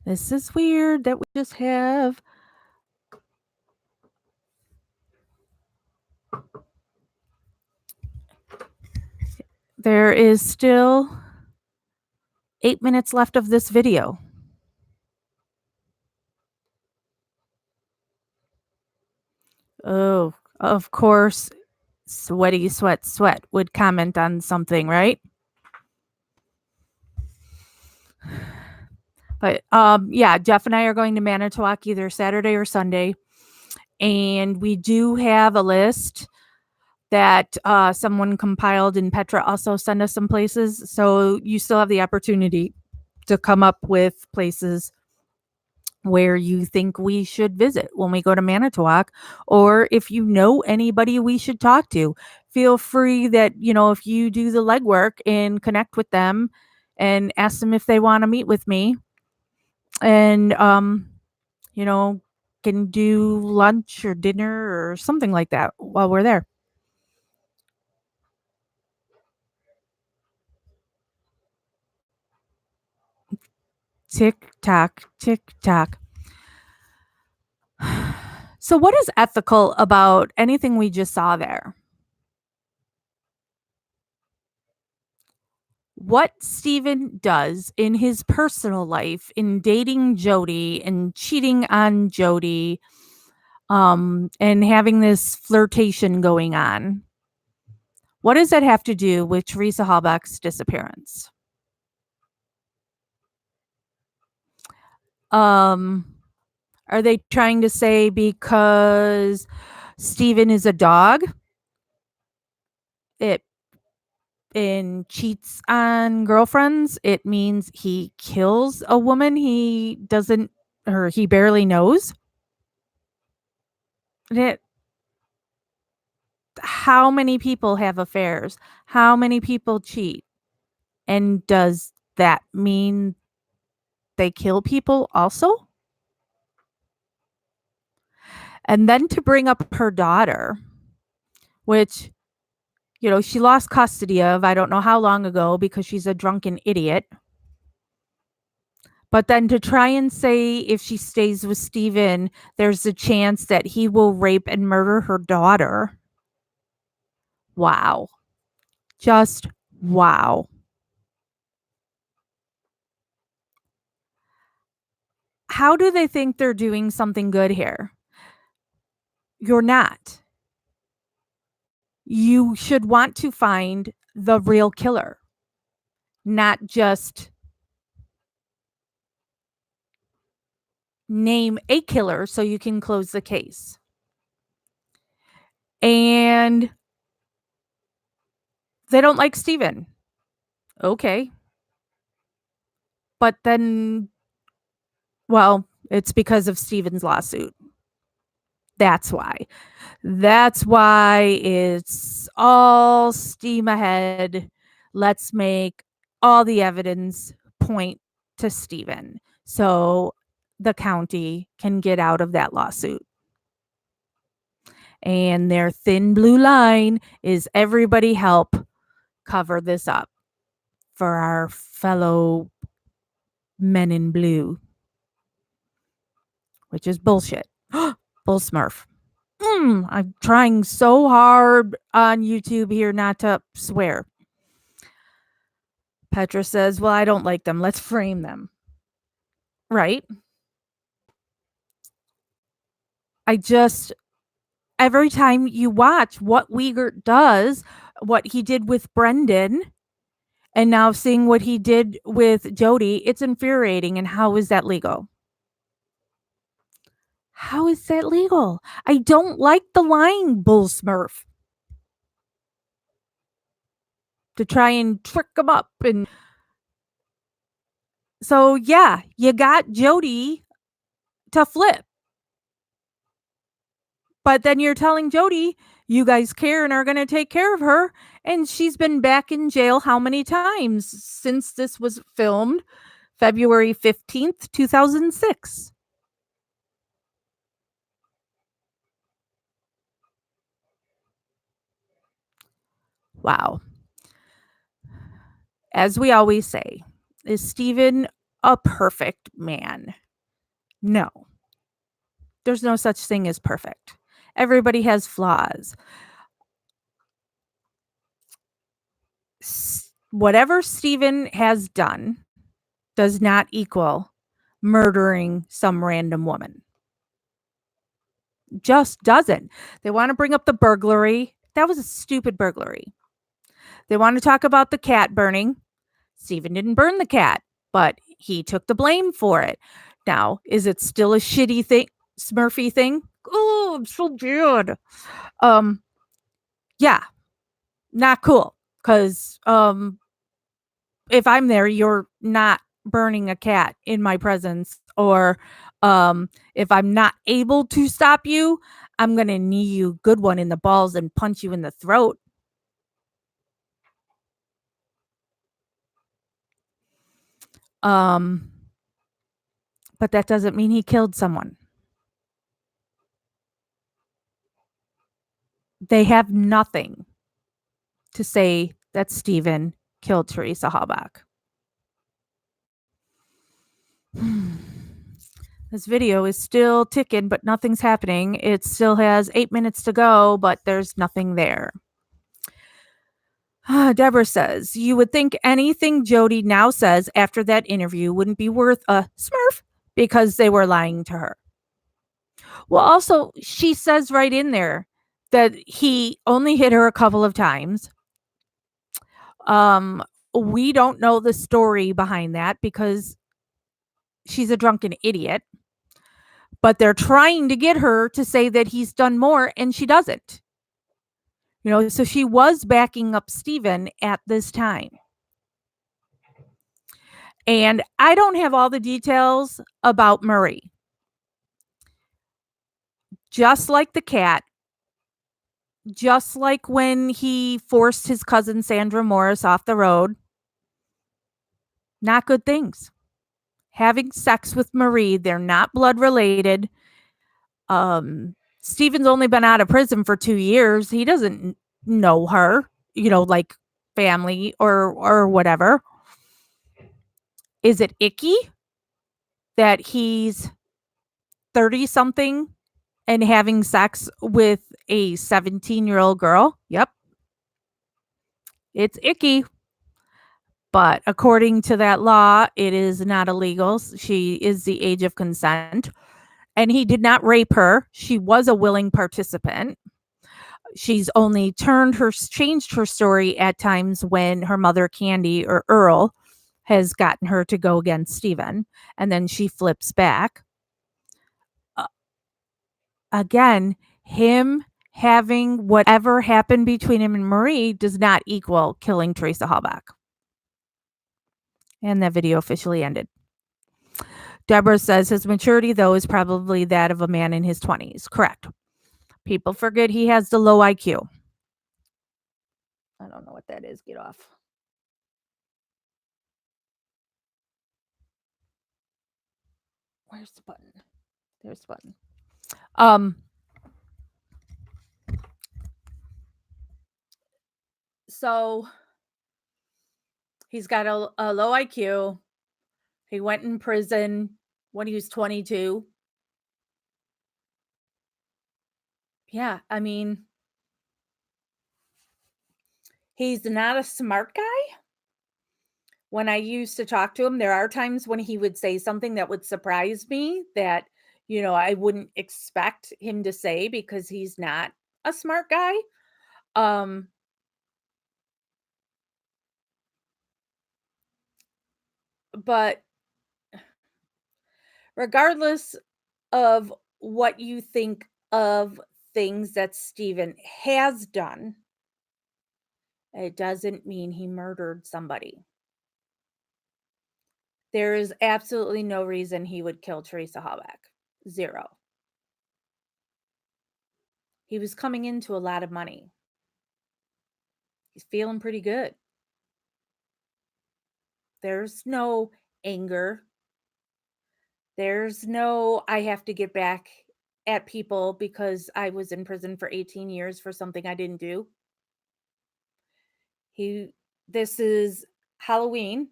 This is weird that we just have. There is still 8 minutes left of this video. Oh, of course, Sweaty Sweat would comment on something, right? But yeah, Jeff and I are going to Manitowoc either Saturday or Sunday. And we do have a list that someone compiled, and Petra also sent us some places. So you still have the opportunity to come up with places where you think we should visit when we go to Manitowoc, or if you know anybody we should talk to, feel free that, if you do the legwork and connect with them and ask them if they want to meet with me and, can do lunch or dinner or something like that while we're there. Tick tock, tick tock. So what is ethical about anything we just saw there? What Steven does in his personal life in dating Jodi and cheating on Jodi, and having this flirtation going on. What does that have to do with Teresa Halbach's disappearance? Are they trying to say because Steven is a dog, it and cheats on girlfriends, it means he kills a woman he doesn't or he barely knows? How many people have affairs? How many people cheat? And does that mean they kill people also? And then to bring up her daughter, which, she lost custody of, I don't know how long ago, because she's a drunken idiot. But then to try and say if she stays with Steven, there's a chance that he will rape and murder her daughter. Wow. Just wow. How do they think they're doing something good here? You're not. You should want to find the real killer, not just name a killer so you can close the case. And they don't like Steven. Okay. But then, well, it's because of Steven's lawsuit. That's why. That's why it's all steam ahead. Let's make all the evidence point to Steven so the county can get out of that lawsuit. And their thin blue line is everybody help cover this up for our fellow men in blue, which is bullshit. Bull Smurf. I'm trying so hard on YouTube here not to swear. Petra says, well, I don't like them. Let's frame them. Right? Every time you watch what Wiegert does, what he did with Brendan, and now seeing what he did with Jodi, it's infuriating. And how is that legal? How is that legal? I don't like the lying Bull Smurf. To try and trick them up. And so, yeah, you got Jodi to flip. But then you're telling Jodi, you guys care and are going to take care of her. And she's been back in jail how many times since this was filmed? February 15th, 2006. Wow. As we always say, is Steven a perfect man? No. There's no such thing as perfect. Everybody has flaws. Whatever Steven has done does not equal murdering some random woman. Just doesn't. They want to bring up the burglary. That was a stupid burglary. They want to talk about the cat burning. Steven didn't burn the cat, but he took the blame for it. Now, is it still a shitty thing, Smurfy thing? Oh, I'm so bad. Yeah, not cool. Because if I'm there, you're not burning a cat in my presence. Or if I'm not able to stop you, I'm going to knee you a good one in the balls and punch you in the throat. But that doesn't mean he killed someone. They have nothing to say that Steven killed Teresa Halbach. This video is still ticking, but nothing's happening. It still has 8 minutes to go, but there's nothing there. Deborah says, you would think anything Jodi now says after that interview wouldn't be worth a Smurf because they were lying to her. Well, also, she says right in there that he only hit her a couple of times. We don't know the story behind that because she's a drunken idiot. But they're trying to get her to say that he's done more, and she doesn't. So she was backing up Stephen at this time. And I don't have all the details about Murray. Just like the cat, just like when he forced his cousin Sandra Morris off the road, not good things. Having sex with Marie, they're not blood related. Stephen's only been out of prison for 2 years. He doesn't know her, like family or whatever. Is it icky that he's 30 something and having sex with a 17-year-old girl? Yep. It's icky. But according to that law, it is not illegal. She is the age of consent. And he did not rape her. She was a willing participant. She's only changed her story at times when her mother, Candy, or Earl, has gotten her to go against Stephen. And then she flips back. Again, him having whatever happened between him and Marie does not equal killing Teresa Halbach. And that video officially ended. Deborah says his maturity, though, is probably that of a man in his 20s. Correct. People forget he has the low IQ. I don't know what that is. Get off. Where's the button? There's the button. So he's got a low IQ. He went in prison when he was 22. Yeah, I mean, he's not a smart guy. When I used to talk to him, there are times when he would say something that would surprise me that, I wouldn't expect him to say because he's not a smart guy. But regardless of what you think of things that Stephen has done, it doesn't mean he murdered somebody. There is absolutely no reason he would kill Teresa Halbach. Zero. He was coming into a lot of money. He's feeling pretty good. There's no anger. There's no, I have to get back at people because I was in prison for 18 years for something I didn't do. This is Halloween,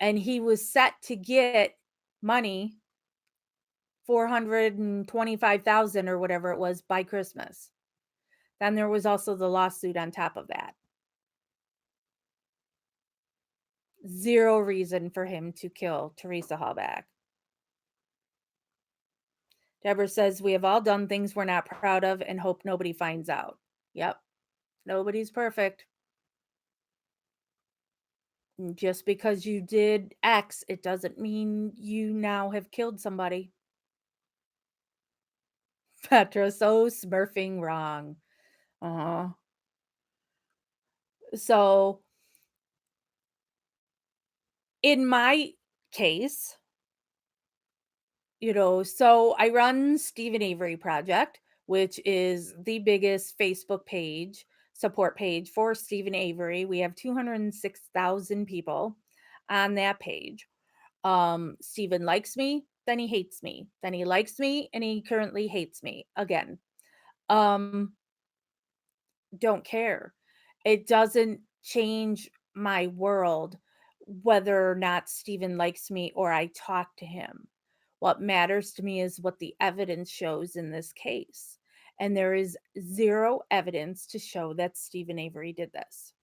and he was set to get money, $425,000 or whatever it was, by Christmas. Then there was also the lawsuit on top of that. Zero reason for him to kill Teresa Halbach. Deborah says, we have all done things we're not proud of and hope nobody finds out. Yep. Nobody's perfect. Just because you did X, it doesn't mean you now have killed somebody. Petra, so smurfing wrong. So, in my case, so I run Stephen Avery Project, which is the biggest Facebook page, support page for Stephen Avery. We have 206,000 people on that page. Stephen likes me, then he hates me. Then he likes me, and he currently hates me again. Don't care. It doesn't change my world whether or not Stephen likes me or I talk to him. What matters to me is what the evidence shows in this case. And there is zero evidence to show that Stephen Avery did this.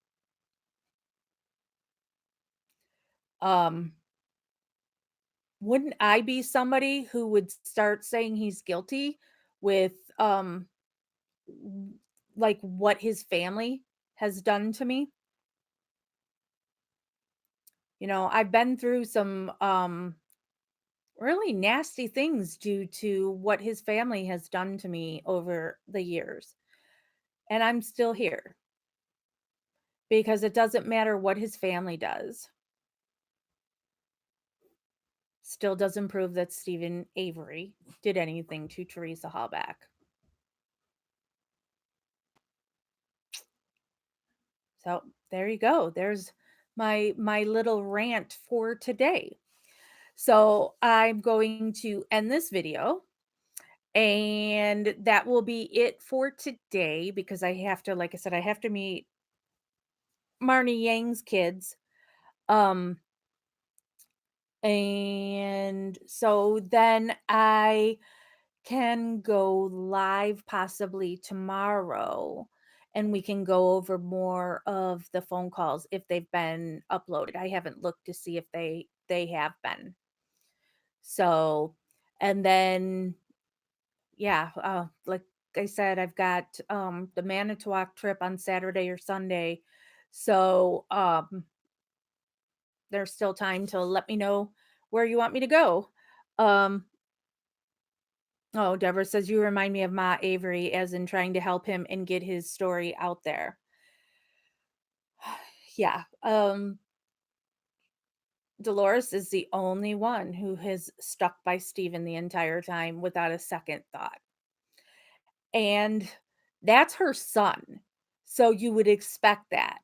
Wouldn't I be somebody who would start saying he's guilty with like what his family has done to me? You know, I've been through some really nasty things due to what his family has done to me over the years. And I'm still here because it doesn't matter what his family does. Still doesn't prove that Stephen Avery did anything to Teresa Hallback. So there you go. There's my little rant for today. So I'm going to end this video, and that will be it for today because I have to, like I said, I have to meet Marnie Yang's kids. And so then I can go live possibly tomorrow, and we can go over more of the phone calls if they've been uploaded. I haven't looked to see if they have been. So, and then yeah, like I said, I've got the Manitowoc trip on Saturday or Sunday. So, there's still time to let me know where you want me to go. Um, oh, Deborah says you remind me of Ma Avery, as in trying to help him and get his story out there. Yeah. Dolores is the only one who has stuck by Stephen the entire time without a second thought. And that's her son. So you would expect that.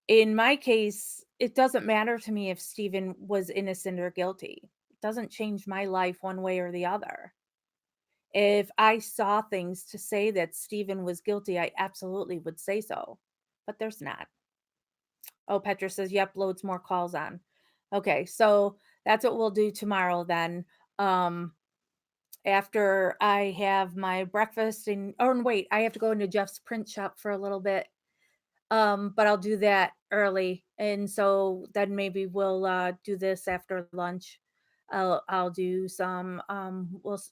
In my case, it doesn't matter to me if Stephen was innocent or guilty. It doesn't change my life one way or the other. If I saw things to say that Stephen was guilty, I absolutely would say so. But there's not. Oh, Petra says, yep, loads more calls on. Okay, so that's what we'll do tomorrow then. After I have my breakfast and wait, I have to go into Jeff's print shop for a little bit. But I'll do that early. And so then maybe we'll do this after lunch. I'll do some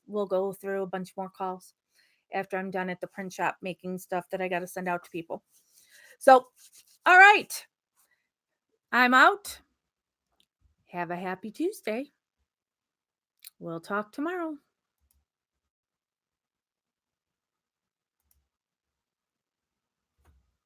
we'll go through a bunch more calls after I'm done at the print shop making stuff that I got to send out to people. So, all right. I'm out. Have a happy Tuesday. We'll talk tomorrow.